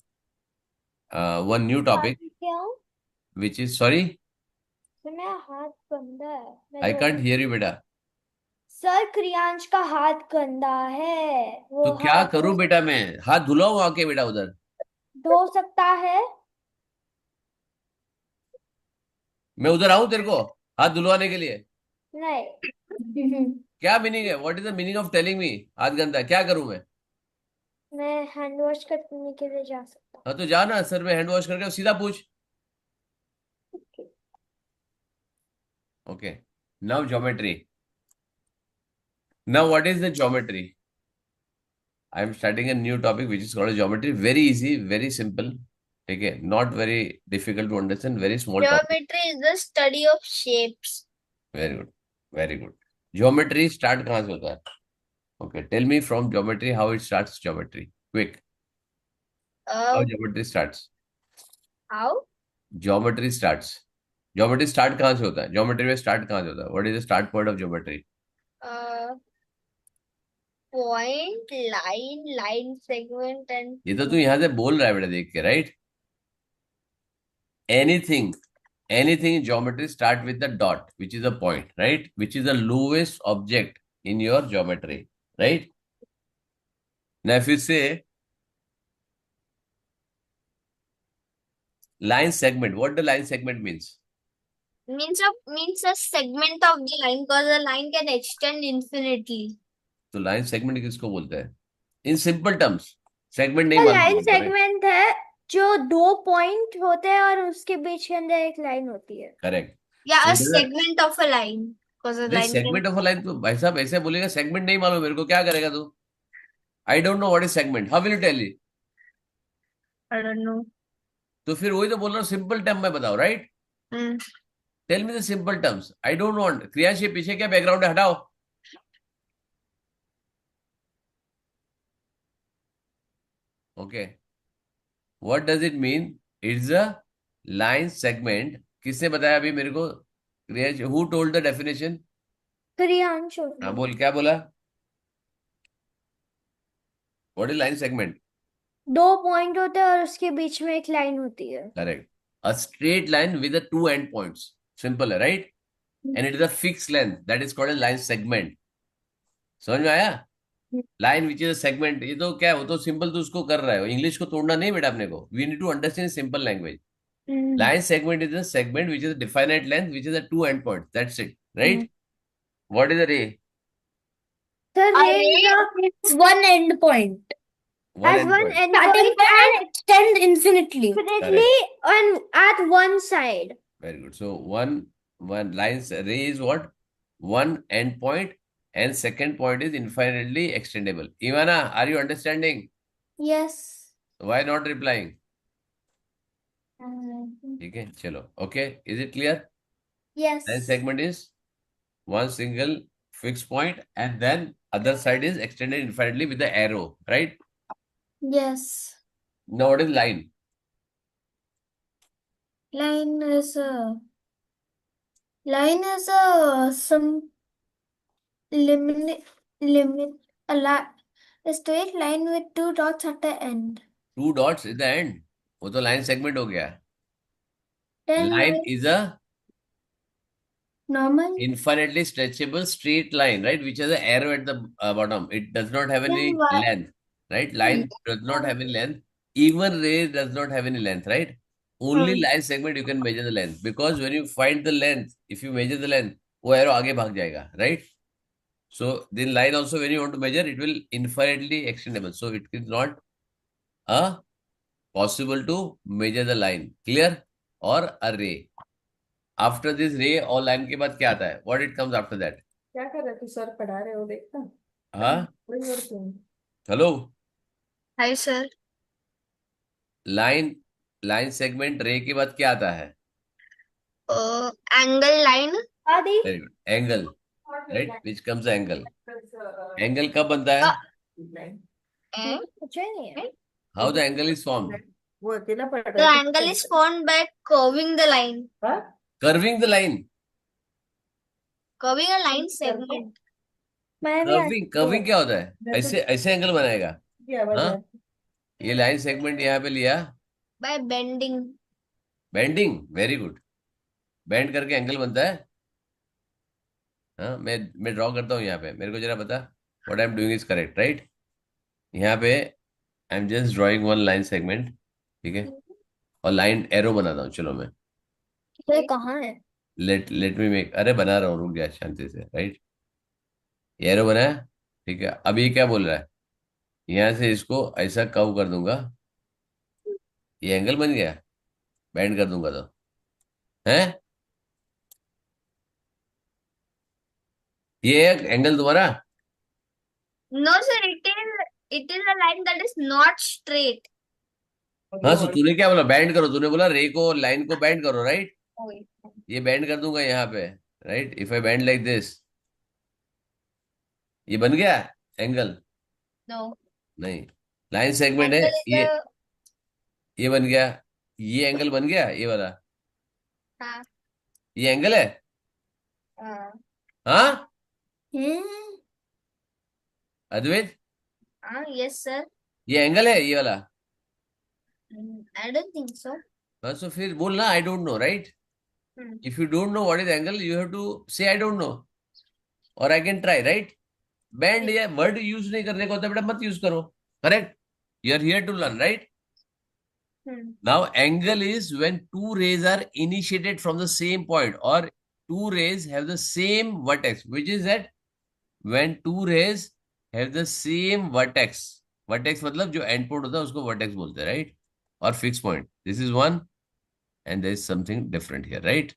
one new topic, क्यों? which is, sorry, मेरा हाथ गंदा है. I can't hear you, बेटा. Sir Kriyansh का हाथ गंदा है. वो तो क्या हाथ करूं बेटा, मैं हाथ धुलाऊं आके बेटा उधर? धो सकता है. मैं उधर आऊं तेरे को हाथ धुलवाने के लिए? नहीं. क्या मीनिंग है? What is the meaning of telling me हाथ गंदा है? क्या करूं मैं? मैं हैंड वॉश करने के लिए जा सकता हाँ तो जा ना, सर में हैंड वॉश करके सीधा पूछ. Okay, now geometry. Now what is the geometry? I am starting a new topic which is called geometry. Very easy, very simple, ठीक है, not very difficult to understand, very small topic. Geometry is the study of shapes. Very good, very good. Geometry start कहाँ से होता है? Okay, tell me from geometry how it starts. Geometry quick, how geometry starts? How? Geometry starts. Geometry start कहाँ से होता है? Geometry में start कहाँ से होता है? What is the start point of geometry? Point, line segment and ये तो तू यहाँ से बोल रहा है बेटा देख के, right? Anything, anything in geometry start with the dot, which is a point, right? Which is the lowest object in your geometry, right? Now if you say line segment, what the line segment means? means a segment of the line, because the line can extend infinitely. तो line segment किसको बोलते हैं? In simple terms segment नहीं है. मालूम line तुमको, correct? Segment है जो 2 पॉइंट होते हैं और उसके बीच के अंदर एक लाइन होती है. Correct. Yeah, So a it is segment of a line, because a line segment of a line. तो भाई साहब ऐसे बोलेगा सेगमेंट नहीं मालूम मेरे को, क्या करेगा तू? I don't know what is segment, how will you tell? I don't know. तो फिर वही तो बोल रहा हूँ, सिंपल टर्म में बताओ, right? Tell me the simple terms. I don't want. Kriyansh ये पीछे क्या बैकग्राउंड है, हटाओ. Okay, what does it mean? It's a line segment. किसने बताया अभी मेरे को? Kriyansh, who told the definition? Kriyansh. हाँ बोल, क्या बोला? What is line segment? 2 point होते हैं और उसके बीच में एक लाइन होती है. Correct. A straight line with a 2 end points. Simple है, right? And it is a fix length, that is called a line segment. समझ में आया? Line which is a segment. ये तो क्या है, वो तो सिंपल तो उसको कर रहा है, इंग्लिश को तोड़ना नहीं बेटा अपने को. We need to understand simple language. Line segment is a segment which is a definite length, which is a 2 endpoint. That's it, right? What is a ray? The A ray ray is one end point. one As one endpoint. endpoint and extend infinitely. infinitely on at one side. Very good. So one lines ray is what? One endpoint, and second point is infinitely extendable. Ivana, are you understanding? Yes. Why not replying? Uh, ठीक है, चलो. Okay, is it clear? yes. Line segment is one single fixed point, and then other side is extended infinitely with the arrow, right? Yes. Now what is line? Line is some limit a straight line with two dots at the end. Two dots at the end. वो तो line segment हो गया. Then Line is a normal. infinitely stretchable straight line, right? Which has an arrow at the bottom. It does not have Then any why? length, right? Line does not have any length. Even ray does not have any length, right? Only line segment you can measure the length, because when you find the length, if you measure the length, वो arrow आगे भाग जाएगा, right? So the line also, when you want to measure, it will infinitely extendable. So it is not possible to measure the line. Clear? Or a ray. After this ray और line के बाद क्या आता है? What it comes after that? क्या कर रहे तू? सर पढ़ा रहे हो, देखना। हाँ? वही और तुम। Hello. Hi, sir. Line segment रे के बाद क्या आता है? Angle line. Adi. Very good. Angle, right? Which comes angle. Angle कब बनता है? And कुछ नहीं है. How the angle is formed? वो अकेला पढ़ the रहा है। angle is formed by curving the line. हाँ? Curving the line. Curving a line segment. मैं भी कर्विंग क्या होता है? ऐसे ऐसे एंगल बनाएगा. क्या आवाज हाँ? है? ये लाइन सेगमेंट यहाँ पे लिया. By bending. Bending. Very good. Bend करके एंगल बनता है. हाँ, मैं ड्रॉ करता हूँ यहाँ पे. मेरे को जरा बता. What I am doing is correct, right? यहाँ पे आई am just drawing one line segment. ठीक है. और लाइन एरो बनाता हूँ. चलो मैं ये कहाँ है? Let me make. अरे बना रहा हूँ, रुक गया शांति से, राइट? ये एरो बनाया. ठीक है. अब ये क्या बोल रहा है? यहाँ से इसको ऐसा कर्व कर दूंगा. ये एंगल बन गया. बैंड कर दूंगा तो है. ये एंगल तुम्हारा. No, sir. It is a line that is not straight. हाँ, तो तूने क्या बोला? बैंड करो. तूने बोला रे को, लाइन को बैंड करो, राइट? Okay. ये बैंड कर दूंगा यहाँ पे, right? If I band like this, ये बन गया एंगल. No. नहीं, लाइन सेगमेंट है Angle is ये. the ये बन गया. ये एंगल बन गया, ये वाला. हाँ. ये एंगल है. हाँ. हाँ हम्म. अद्वैत, Yes, sir. ये एंगल है, ये वाला. I don't think so. हाँ, तो फिर बोलना I don't know, right? If you don't know what is angle, you have to say I don't know, और आई कैन ट्राई, राइट? बैंड या वर्ड यूज नहीं करने को होता बेटा, मत यूज करो. Correct? You are here to learn, right? Now angle is when two rays are initiated from the same point, और two rays have the same vertex, which is that when two rays have the same vertex. Vertex मतलब जो and point होता है उसको vertex बोलते हैं, right? और fix point. This is one, and there is something different here, right?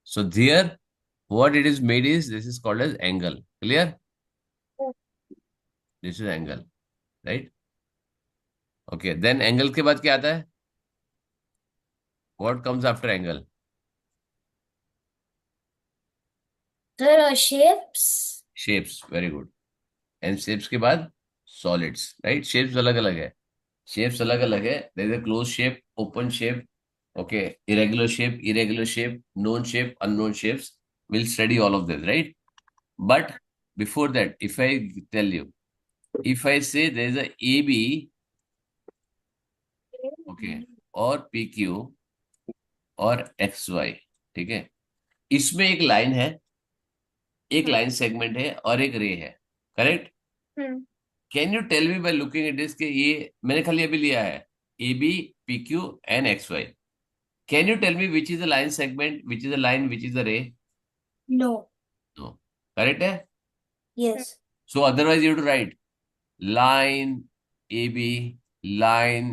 So here, what it is made is, this is called as angle. Clear? This is angle, right? Okay, then angle के बाद क्या आता है? What comes after angle? There are shapes. Shapes, very good. And shapes के बाद solids, right? Shapes अलग अलग है. Shapes अलग अलग है. There is a closed shape, open shape, okay, irregular shape, known shape, unknown shapes. We'll study all of this, right? But before that, if I tell you, if I say there is a AB, okay, और PQ और XY, ठीक है? इसमें एक line है, एक line segment है और एक रे है, correct? Can you tell me by looking at this, कि ये मैंने खाली अभी लिया है AB, PQ and XY. Can you tell me which is the line segment, which is the line, which is the ray? No. No. Correct है? Yes. So otherwise you have to write line AB, line,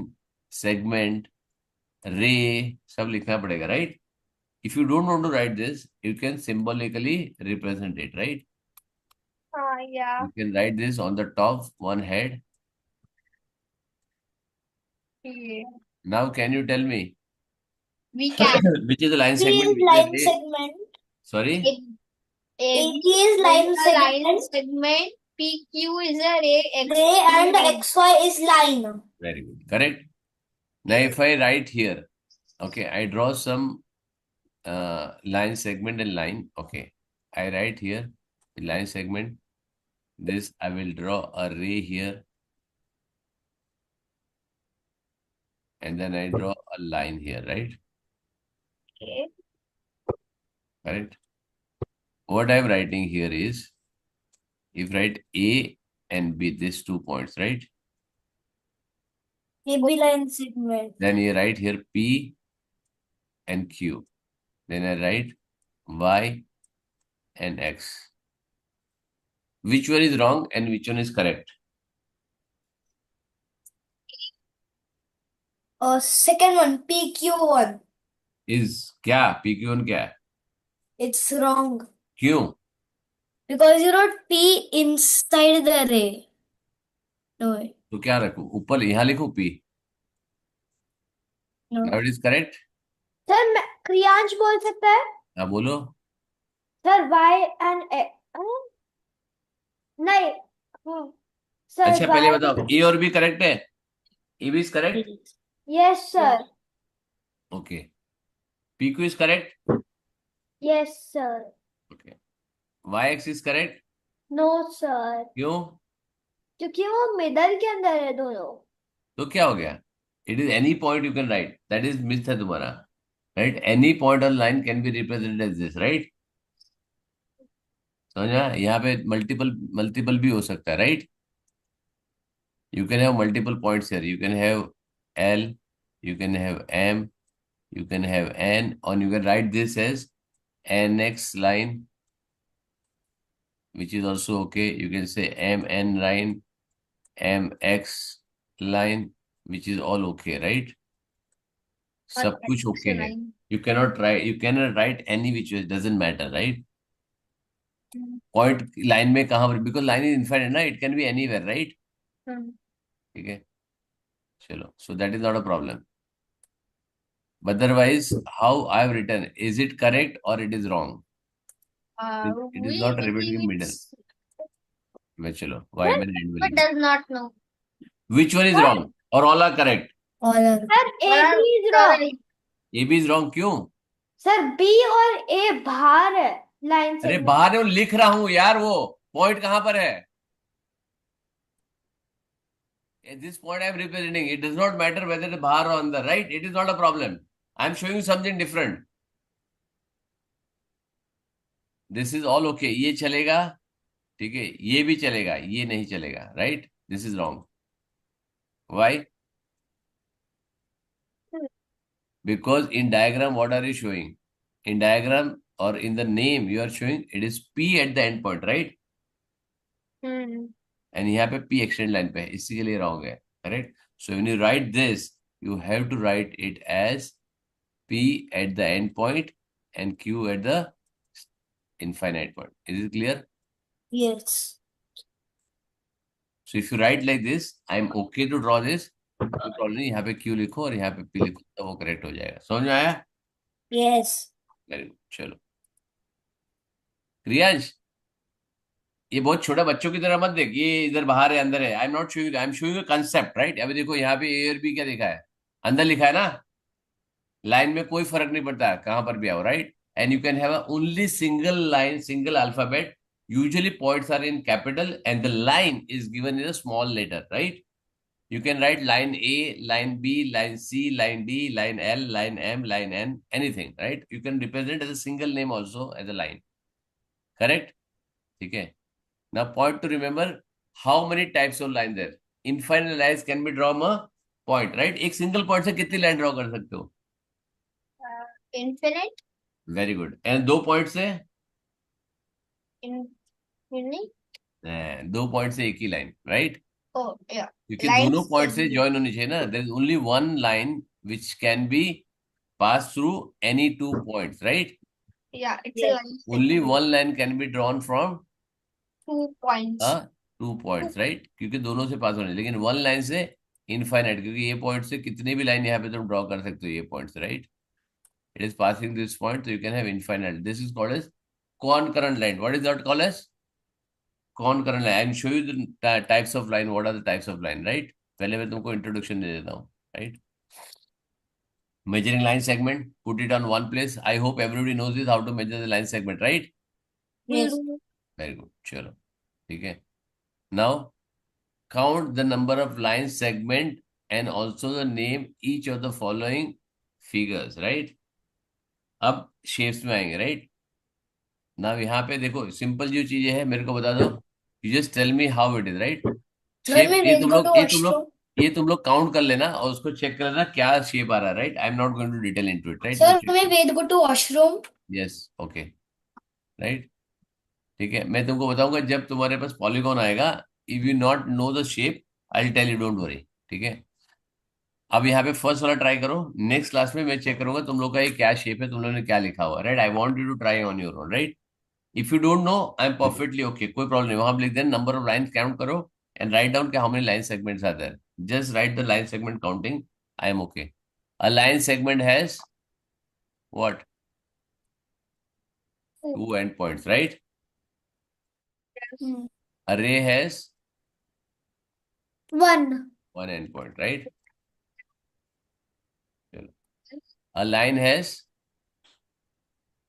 segment, ray, सब लिखना पड़ेगा, right? If you don't want to write this, you can symbolically represent it, right? Yeah. You can write this on the top, one head. Yeah. Now, can you tell me We can. which is the line B segment? is Which is line the ray? segment. Sorry? AD is line segment. segment. PQ is a ray. Ray and XY is line. Very good. Correct. Now, if I write here, okay, I draw some line segment and line. Okay, I write here the line segment. This I will draw a ray here, and then I draw a line here, right? Okay. Correct. What I'm writing here is, if write A and B, these 2 points, right? AB line segment. Then you write here P and Q. Then I write Y and X. Which one is wrong and which one is correct? Second one, PQ1. Is क्या? PQ1 क्या है? It's wrong. क्यों? Because you wrote P inside the ray. No way. तो क्या रखूं? ऊपर यहाँ लिखूं P. No. Now it is correct? Sir मैं क्रियांश बोल सकता है? हाँ बोलो. Sir Y and X. नहीं. सर अच्छा पहले Y. बताओ A और B करेक्ट है? A B is correct? Yes, sir. Okay. PQ is correct? Yes, sir. Okay. YX is correct? No, sir. क्यों? क्योंकि वो मिडल के अंदर है दोनों. तो क्या हो गया? It is any point you can write. That is myth है तुम्हारा. Right? Any point on line can be represented as this, right? समझा? यहाँ पे multiple भी हो सकता है, right? You can have multiple points here. You can have L, you can have M, you can have N, or you can write this as NX line, which is also okay. You can say MN line, MX line, which is all okay, right? सब कुछ okay है. You cannot write any which way, doesn't matter, right? Point line में कहाँ पर? Because line is infinite, ना? It can be anywhere, right? ठीक है. चलो. So that is not a problem. But otherwise, how I have written, is it correct or it is wrong? It is not repeating in middle. मैं चलो. Why मैंने end में But लिखा? does not know. Which one is wrong? Or all are correct? All are. Sir, AB is wrong. AB is wrong क्यों? Sir B और A बाहर है line से. अरे बाहर है, लिख रहा हूं यार. वो पॉइंट कहां पर है? At this point I am representing. It does not matter whether it is बाहर or अंदर, right? It is not a problem. I am showing you something different. This is all okay. ये चलेगा, ठीक है. ये भी चलेगा, ये नहीं चलेगा, right? This is wrong. Why? Because in diagram, what are you showing? In diagram or in the name, you are showing it is P at the end point, right? And यहाँ पे P extend line पे है, इसी के लिए wrong है, correct? So when you write this, you have to write it as P at the end point and Q at the infinite point. Is it clear? Yes. So if you write like this, I am okay to draw this. कोई problem नहीं. यहाँ पे Q लिखो और यहाँ पे P लिखो, तो वो करेक्ट हो जाएगा. समझ में आया? Yes. Very good. चलो क्रियांश, ये बहुत छोटा बच्चों की तरह मत देख. ये इधर बाहर है अंदर है. आई am not showing, I am showing concept, right? अभी देखो यहाँ पे ए और बी क्या लिखा है? अंदर लिखा है ना. लाइन में कोई फर्क नहीं पड़ता कहां पर भी आओ, right? And you can have only single line, single alphabet. Usually points are in capital and the line is given in a small letter, right? You can write line A, line B, line C, line D, line L, line M, line N, anything, right? You can represent as a single name also as a line. Correct? Okay. Now point to remember how many types of line there. Infinite lines can be drawn a point, right? एक single point से कितनी line draw कर सकते हो? Infinite. Very good. And दो point से? Infinite. दो point से एक ही line, right? Oh, yeah. क्योंकि Lines दोनों पॉइंट से segment. ज्वाइन होनी चाहिए ना. There is only one line which can be pass through any two points, right. Yeah, it's a Yes. line only segment. One line can be drawn from 2 points. Two points, right. क्योंकि दोनों से पास होने, लेकिन one line से infinite, क्योंकि ये point से कितनी भी लाइन यहाँ पे तुम ड्रॉ कर सकते हो ये points, right. It is passing this point, so you can have infinite. This is called as concurrent line. What is that called as? Concurrent line. I will show you the types of line. What are the types of line, right? पहले मैं तुमको introduction दे देता हूँ, right? Measuring line segment. Put it on one place. I hope everybody knows this, how to measure the line segment, right? Yes. Very good. चलो, ठीक है. Now count the number of line segment and also the name each of the following figures, right? अब shapes में आएंगे, right? ना यहाँ पे देखो, सिंपल जो चीजें है मेरे को बता दो. You just tell me how it is, right. Shape ये तुम लोग काउंट कर लेना और उसको चेक कर लेना क्या शेप आ रहा है, right. I am not going to detail into it, right. Ved go to washroom. Yes, okay, right. ठीक है, मैं तुमको बताऊंगा जब तुम्हारे पास पॉलीगॉन आएगा. If you not know the shape, I will tell you, don't worry. ठीक है, अब यहाँ पे फर्स्ट वाला ट्राई करो. नेक्स्ट क्लास में मैं चेक करूंगा तुम लोग का ये क्या शेप है, तुम लोगों ने क्या लिखा हुआ, right. I want you to try on your own, right. If you don't know, I am perfectly okay, कोई प्रॉब्लम नहीं. वहां पे लिख देना नंबर ऑफ लाइंस काउंट करो and write down how many line segments are there. Just write the line segment counting. I am okay. A line segment has what? Two end points, right. A ray has One. One end point, right. A line has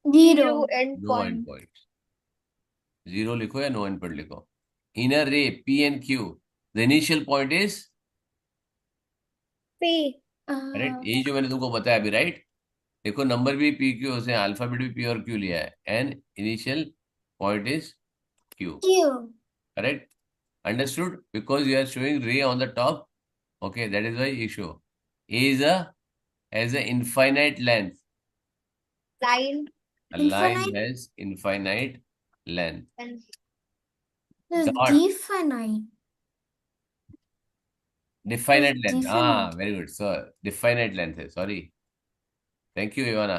Zero. And no end point. Point. Zero लिखो या no and point लिखो. इन अ रे P and Q, the initial point is, P. Right. यही जो मैंने तुमको बताया अभी, राइट. देखो नंबर भी पी क्यू से, अल्फाबेट भी पी और क्यू लिया है, and initial point is Q, Q. Correct. Understood. Because you are showing ray on the top, okay, that is why you show A is a has a infinite length. Line A line Infinite. has infinite length. and There's Dot. definite. Definite length. Definite. Very good. So definite length है. Sorry. Thank you, Ivana.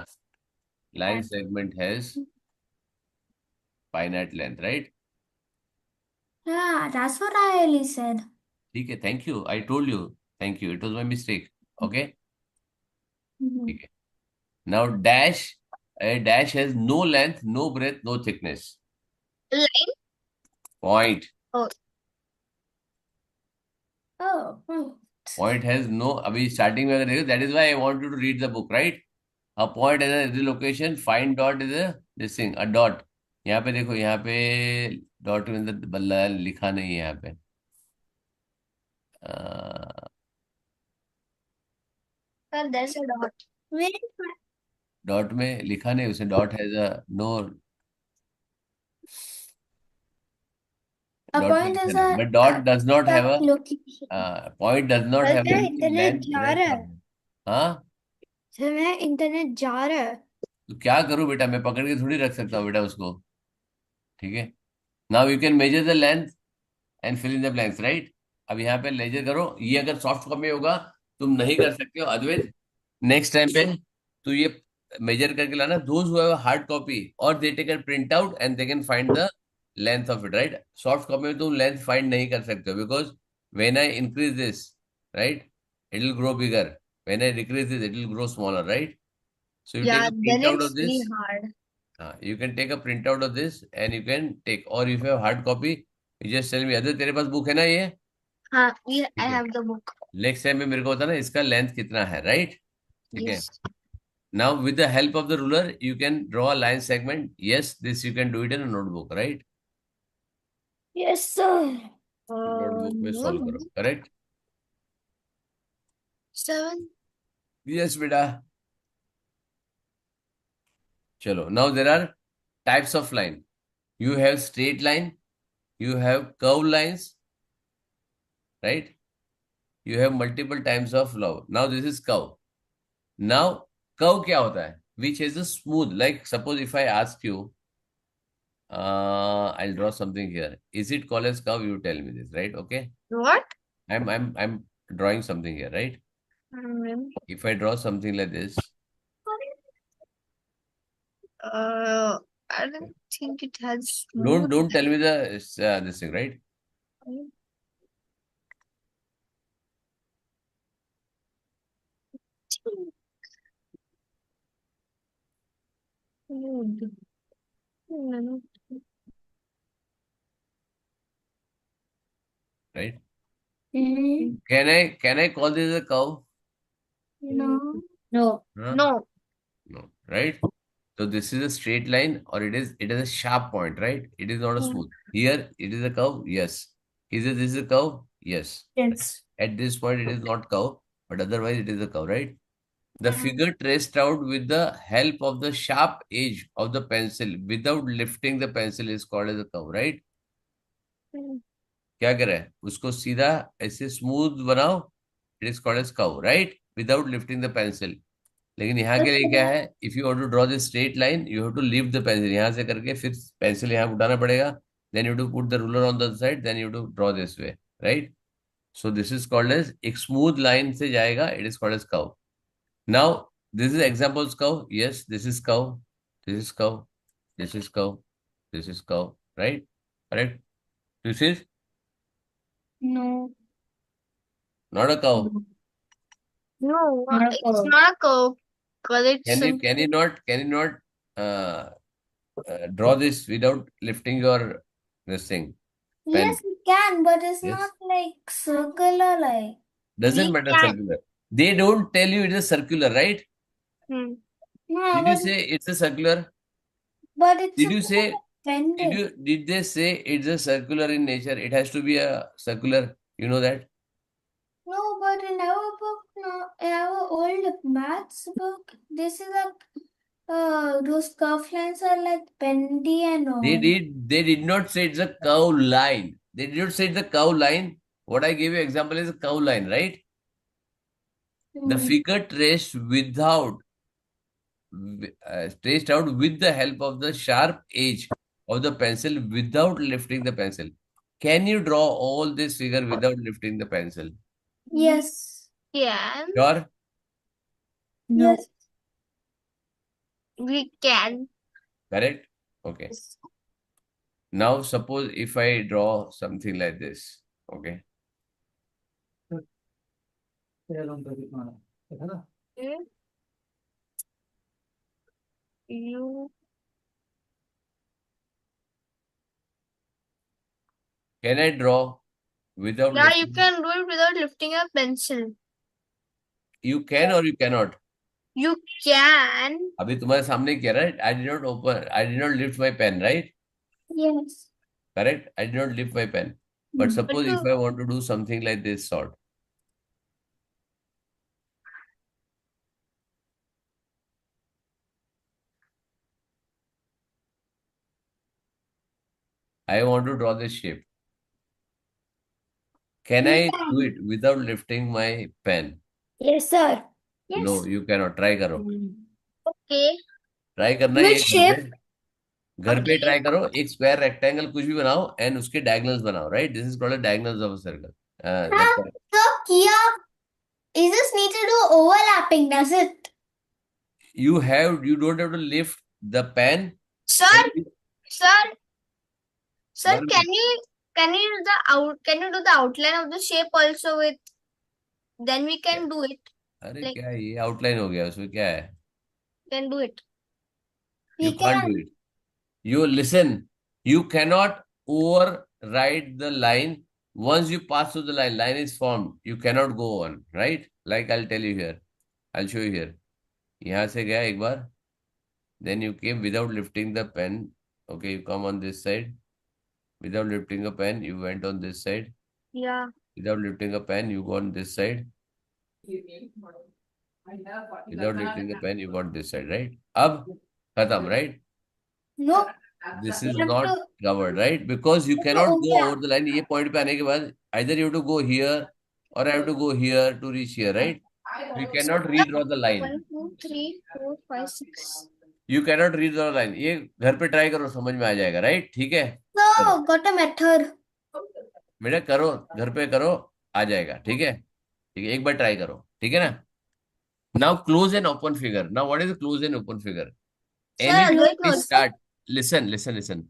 Line segment has finite length, right? Yeah, that's what I really said. ठीक है. Thank you. I told you. Thank you. It was my mistake. Okay. ठीक है. Now dash. A dash has no length, no breadth, no thickness. line. Point. Oh. Point has no. अभी starting में अगर देखो, that is why I want you to read the book, right? A point is a location. Find dot is a this thing, a dot. यहाँ पे देखो, यहाँ पे dot के अंदर बल्ला लिखा नहीं है यहाँ पे. Sir, there's a dot. Dot में लिखा नहीं, उसने dot has a no. A point is a but dot does not have a location. Point does not sir, have मेरा एनी इंटरनेट लेंथ. जा रहा है. हाँ, सर, मेरा इंटरनेट जा रहा है. तो क्या करूं बेटा, मैं पकड़ के थोड़ी रख सकता हूँ बेटा उसको. ठीक है. Now you can measure the length and fill in the blanks, right. अब यहाँ पे लेजर करो. ये अगर सॉफ्ट कॉपी होगा तुम नहीं कर सकते हो, अदरवाइज नेक्स्ट टाइम पे तो ये मेजर करके लाना. Those who have hard copy और they take a print out and they can find the length of it, right. Soft copy में तुम लेंथ फाइंड नहीं कर सकते हो, because when I increase this, right, it will grow bigger. When I decrease this, it will grow smaller, right. So you Yeah, take a then print out it's of very this. hard. You can take a print out of this and you can take, or if you have hard copy, you just tell me, other तेरे पास book है ना ये? I ठीक है. have the book. Next time में मेरे को बताना इसका लेंथ कितना है, राइट. ठीक है. Yes. Now with the help of the ruler you can draw a line segment. Yes, this you can do it in a notebook, right. Yes, sir. Notebook में सॉल्व करो, करेक्ट. 7. यस बेटा. चलो, now there are types of line. You have straight line, you have curved lines, right. You have multiple types of curve. Now this is curve. Now curve क्या होता है? Which is a smooth, like suppose if I ask you I'll draw something here. Is it called as curve? You tell me this, right? Okay. What? I'm drawing something here, right? If I draw something like this, I don't think it has smooth. don't tell me the this thing, right? Right? Mm-hmm. Can I call this a curve? No. No. Huh? No. No, right? So this is a straight line, or it is a sharp point, right? It is not a smooth. Here it is a curve, yes. This is a curve? Yes. Yes. At this point it is not curve, but otherwise it is a curve, right? The figure traced out with the help of the sharp edge of the pencil without lifting the pencil is called as a curve, right? क्या करे उसको सीधा ऐसे smooth बनाओ, it is called as curve, right, without lifting the pencil. लेकिन यहाँ के लिए क्या है, if you want to draw this straight line you have to lift the pencil, यहाँ से करके फिर पेंसिल यहाँ उठाना पड़ेगा, then you to put the ruler on the side, then you to draw this way, right. So this is called as, एक smooth line से जाएगा, it is called as curve. Now this is examples curve, yes this is curve, this is curve, this is curve, this is curve, right, correct. This is No. Not a curve. No, Not a it's curve. not a curve. Because it's Can you not draw this without lifting your this thing? Pen. Yes, you can, but it's Yes. not like circular like. Doesn't We matter can. circular. They don't tell you it is circular, right? Hmm. No, Did you say it's a circular? but it's Did you supposed say to bend it. did they say it's a circular in nature? It has to be a circular. You know that? No, but in our book, no, in our old maths book, this is like those curve lines are like bendy and all. They did not say it's a curve line. They did not say it's a curve line. What I gave you example is a curve line, right? The Hmm. figure traced traced out with the help of the sharp edge of the pencil without lifting the pencil. Can you draw all this figure without lifting the pencil? Yes. Yeah, Sure? No. Yes. we can. Correct? Okay. Now suppose if I draw something like this, okay? Hmm. You Can I draw without Yeah, you lifting? can do it without lifting a pencil. You can or you cannot? You can. अभी तुम्हारे सामने क्या, right? I did not lift my pen, right? Yes. Correct? I did not lift my pen. But Hmm. suppose if you- I want to do something like this sort, I want to draw this shape. Can You I can. do it without lifting my pen? Yes, sir. Yes. No, you cannot. Try करो. Okay. Try करना है Which shape? घर पे Okay. Try करो, एक square rectangle कुछ भी बनाओ एंड उसके डायगोनल्स बनाओ, right. This is called a diagonals of a circle. So, Kia, is this need to do overlapping, does it? you don't have to lift the pen. Sir, sir, sir, One can you do the outline of the shape also with, then we can do it. अरे Like, क्या है, ये outline हो गया, उसमें क्या है? can do it. You We can't can. do it. You listen, you cannot override the line. Once you pass through the line is formed, you cannot go on, right? Like I'll tell you here, I'll show you here. यहाँ से गया एक बार, then you came without lifting the pen. Okay, you come on this side. Without lifting a pen, you went on this side. Yeah. Without lifting a pen, you go on this side. Without lifting a pen, you got this side, right? Ab, khatam, right? No. This is You have not to- covered, right? Because you have to cannot go overlap. over the line. ये point पे आने के बाद either you have to go here or I have to go here to reach here, right? You cannot redraw the line. 1, 2, 3, 4, 5, 6. You cannot read the line. ये घर पे try करो, समझ में आ जाएगा, राइट? ठीक है, So, चलो got a method. बेटा करो, घर पे करो, आ जाएगा। ठीक है, ठीक है, एक बार ट्राई करो, ठीक है ना? Now close and open figure. Now what is a close and open figure? Sir, Anytime Aloy we knows. start, listen.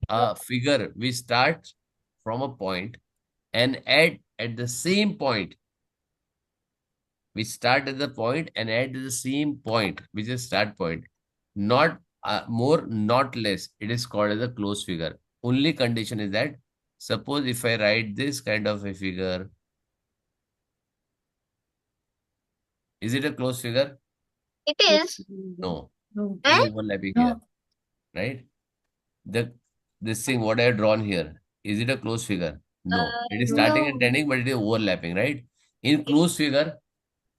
A figure we start from a point and add at the same point. We start at the point and add to the same point, which is start point. Not more, not less. It is called as a closed figure. Only condition is that, suppose if I write this kind of a figure, is it a closed figure? It is. No. No. It is Eh? overlapping No. here, right? This thing what I have drawn here, is it a closed figure? No. It is starting No. and ending, but it is overlapping, right? In closed figure,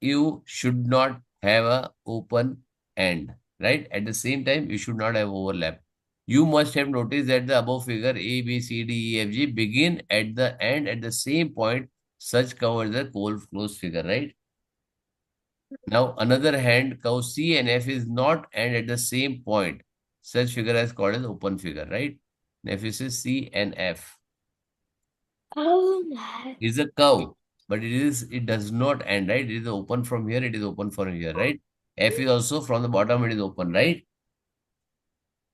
you should not have a open end, right? At the same time, you should not have overlap. You must have noticed that the above figure A, B, C, D, E, F, G begin at the end at the same point. Such covers the closed figure, right? Now, another hand, curve C and F is not end at the same point. Such figure is called as open figure, right? If this is C and F Oh, my. is a curve, but it does not end, right? It is open from here, it is open from here, right? F is also from the bottom, it is open, right?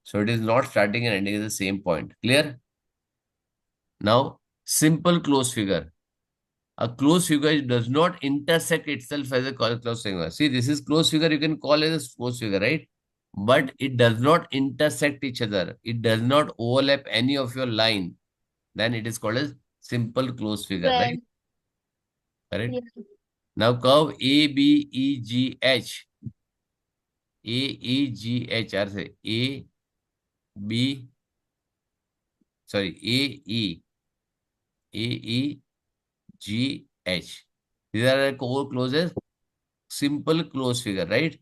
So it is not starting and ending at the same point. Clear? Now, simple closed figure. A closed figure does not intersect itself as a closed figure. See, this is closed figure, you can call it as closed figure, right? But it does not intersect each other. It does not overlap any of your line. Then it is called as simple closed figure, Well, right? Correct? yeah. Now curve A, B, E, G, H. A, E, G, H are say A, B, sorry, A, E, G, H. These are the core closes, simple closed figure, right?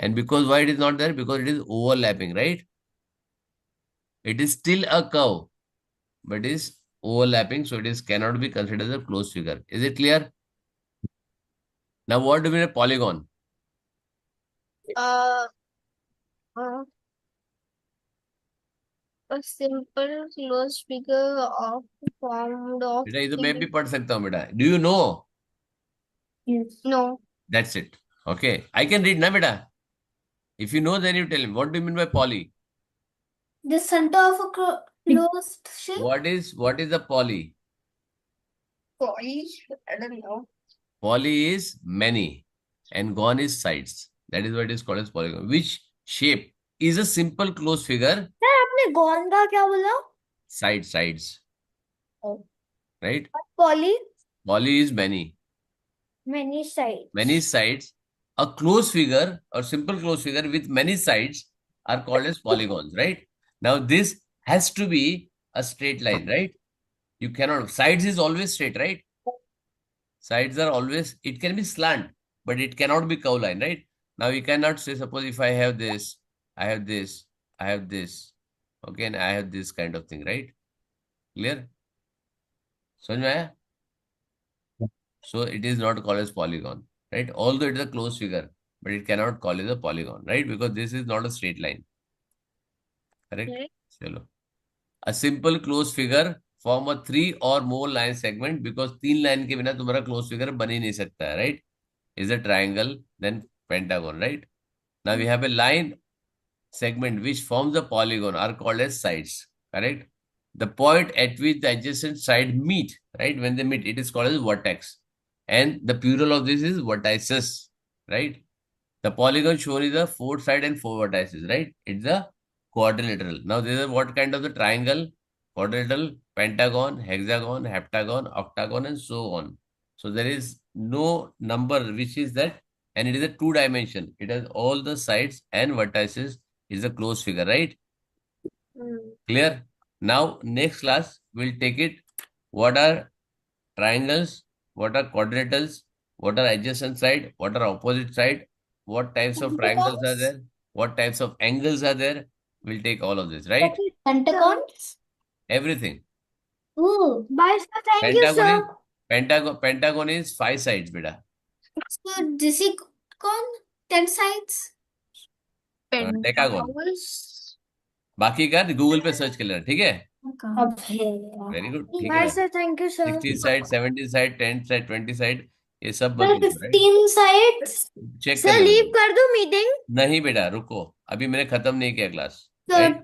And because why it is not there? Because it is overlapping, right? It is still a curve, but is overlapping, so it is cannot be considered as a closed figure. Is it clear? Now, what do we mean a polygon? Uh, uh, a simple closed figure of formed of बेटा ये तो मैं भी पढ़ सकता हूँ बेटा. Do you know? Yes. no. That's it. Okay, I can read na beta. If you know, then you tell me. What do you mean by poly? The center of a closed shape. What is the poly? Poly, I don't know. Poly is many, and gon is sides. That is what it is called as polygon. Which shape is a simple closed figure? Sir, आपने gone का क्या बोला? Sides. Oh. Right? Poly, Poly is many. many sides. Many sides. A closed figure or simple closed figure with many sides are called as polygons, right? Now this has to be a straight line, right? You cannot, sides is always straight, right? Sides are always, it can be slant, but it cannot be curve line, right? Now you cannot say, suppose if I have this, I have this, I have this, okay, and I have this kind of thing, right? Clear? समझ में आया? So it is not called as polygon, right? Although it is a closed figure, but it cannot call it a polygon, right? Because this is not a straight line. Correct? Correct. Chalo. A simple closed figure form a 3 or more line segment because 3 line के बिना तुम्हारा closed figure बन ही नहीं सकता है, right? Is a triangle, then pentagon, right? Now we have a line segment which forms a polygon are called as sides, correct? The point at which the adjacent side meet, right? When they meet, it is called as vertex. And the plural of this is vertices, right? The polygon shown is a 4 side and 4 vertices, right? It's a quadrilateral. Now, this is what kind of the triangle, quadrilateral, pentagon, hexagon, heptagon, octagon, and so on. So, there is no number which is that, and it is a 2 dimension. It has all the sides and vertices. Is a closed figure, right? Clear? Now, next class, we'll take it. What are triangles? What are quadrilaterals? What are adjacent side? What are opposite side? What types of triangles are there? What types of angles are there? We'll take all of this, right? Pentagons. Everything. Oh, bye, sir. Thank you, Pentagon sir. Pentagon is 5 sides, beta. So this is con 10 sides. डेकागोन। penthouse. बाकी का Google पे search कर लेना, ठीक है? अब very good, ठीक Bye है। sir, thank you sir. 16 side, 17 side, 10 side, 20 side, ये सब Sir, मत लिखो, राइट? 15 sides. चेक कर Sir, लेना leave तुम। कर दो मीटिंग. नहीं बेटा, रुको, अभी मैंने खत्म नहीं किया क्लास, राइट?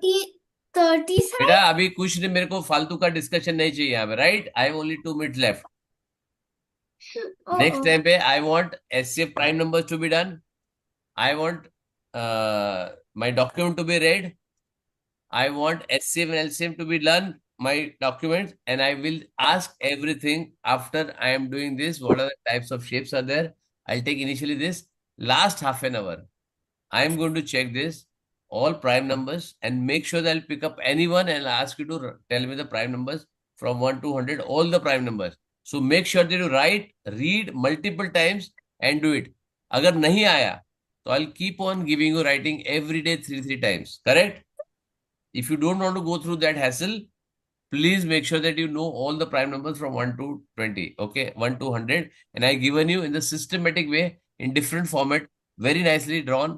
30 बेटा sides. अभी कुछ नहीं, मेरे को फालतू का डिस्कशन नहीं चाहिए यहाँ पे, right? I have only 2 minute left. Next time पे I want HCF prime numbers to be done, I want my document to be read, I want HCF and LCM to be done, my documents, and I will ask everything after I am doing this. What are the types of shapes are there? I'll take initially this. Last half an hour, I am going to check this, all prime numbers, and make sure that I'll pick up anyone and I'll ask you to tell me the prime numbers from 1 to 100, all the prime numbers. So make sure that you write, read multiple times and do it. अगर नहीं आया, तो I'll keep on giving you writing every day 3 times. Correct? If you don't want to go through that hassle, please make sure that you know all the prime numbers from 1 to 20, okay? 1 to 100. And I given you in the systematic way, in different format, very nicely drawn,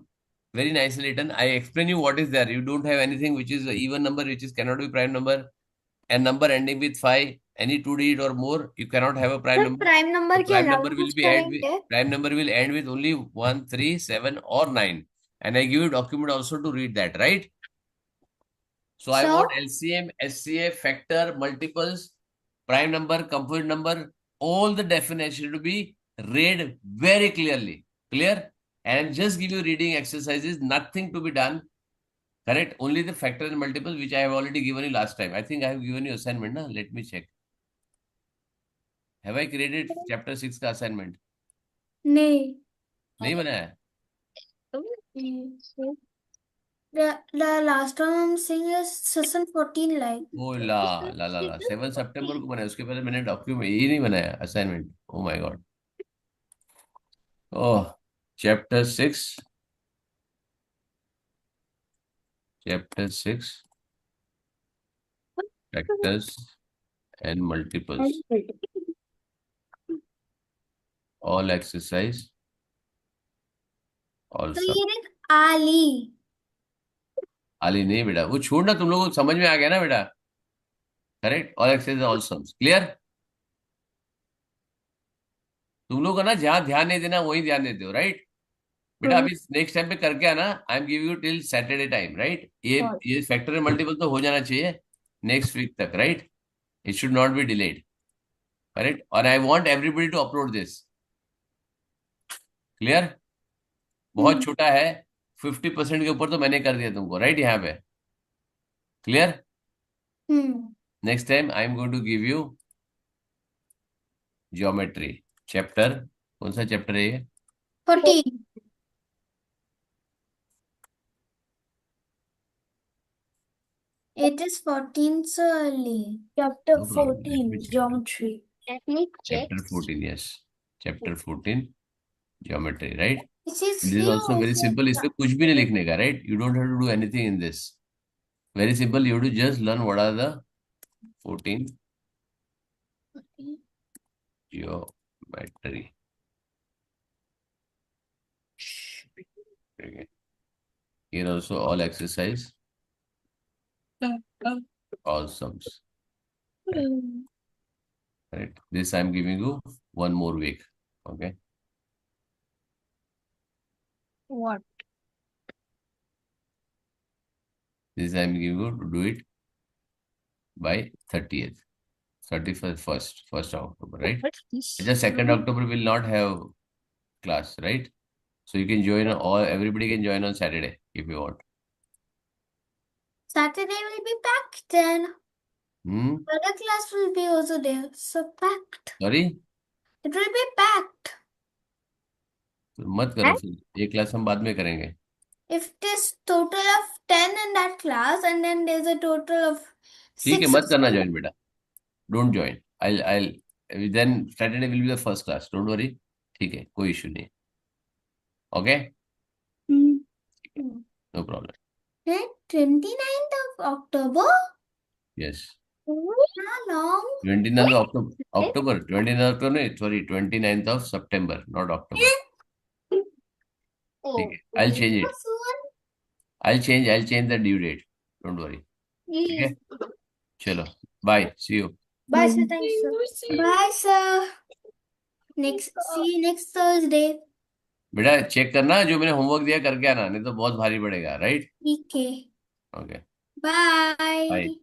very nicely written. I explain you what is there. You don't have anything which is an even number, which is cannot be prime number. A number ending with 5, any 2 digit or more, you cannot have a prime Sir, number. prime number The के prime अलावा number will कुछ be end with, करेंगे? prime number will end with only 1, 3, 7 or 9. And I give you document also to read that, right? So I Sir? want LCM, SCA, factor, multiples, prime number, composite number, all the definition to be read very clearly. Clear? And just give you reading exercises, nothing to be done. Correct? Only the factor and multiples, which I have already given you last time. I think I have given you assignment, na? Let me check. Have I created chapter 6 का assignment? नहीं. नहीं बनाया? The last one I'm seeing is session 14 like. ओ ला 7 सितंबर को बनाया, उसके पहले मैंने document यही नहीं बनाया assignment. Oh my God. Oh, chapter 6, factors and multiples, all exercise, all So sum. ये एक Ali. आली नहीं बेटा, वो छोड़ना, तुम लोगों को समझ में आ गया ना बेटा? Correct, all exercise, all sums. Clear? तुम लोग का ना जहां ध्यान नहीं देना वही ध्यान देते हो, राइट? बेटा अभी नेक्स्ट टाइम पे करके आना, I am give you till Saturday time, right? ये फैक्टर एंड मल्टीपल तो हो जाना चाहिए नेक्स्ट वीक तक, right? It should not be delayed, correct? और I want everybody to upload this. Clear? बहुत छोटा है, 50% के ऊपर तो मैंने कर दिया तुमको, राइट? यहाँ पे clear? Next time I am going to give you geometry chapter. कौन सा चैप्टर है ये? 14. It is 14 so early. Chapter No problem. Let me check. geometry. Let me check. Chapter 14, yes. Chapter 14, geometry, right? This is This is also very simple. इसमें कुछ भी नहीं लिखने का, right? You don't have to do anything in this. Very simple. You have to just learn what are the 14 geometry. Okay. Here also all exercise, all sums. Right. This I am giving you one more week. Okay. What? This I am giving you to do it by 30th, 31st, 1st of October, right? What's this? Just 2nd October will not have class, right? So you can join, or everybody can join on Saturday if you want. Saturday will be packed then. Other class will be also there. So packed. Sorry? It will be packed. तो मत करो फिर, एक class हम बाद में करेंगे। If there's total of 10 in that class and then there's a total of ठीक है, 6 मत करना join बेटा, don't join. I'll then Saturday will be the first class. Don't worry. ठीक है, कोई इशू नहीं। Okay? No problem. Then 29th of October? Yes. How long? 29th of October. 29th of October, no, sorry, 29th of September, not October. Oh, ठीक है, I'll change it. So soon? I'll change the due date. Don't worry. ठीक है? चलो, bye. See you. Bye, sir. Thank you, sir. Bye, sir. See you next Thursday. बेटा check करना, जो मैंने homework दिया करके आना, नहीं तो बहुत भारी पड़ेगा, राइट? ठीक है. Okay, Bye. बाय.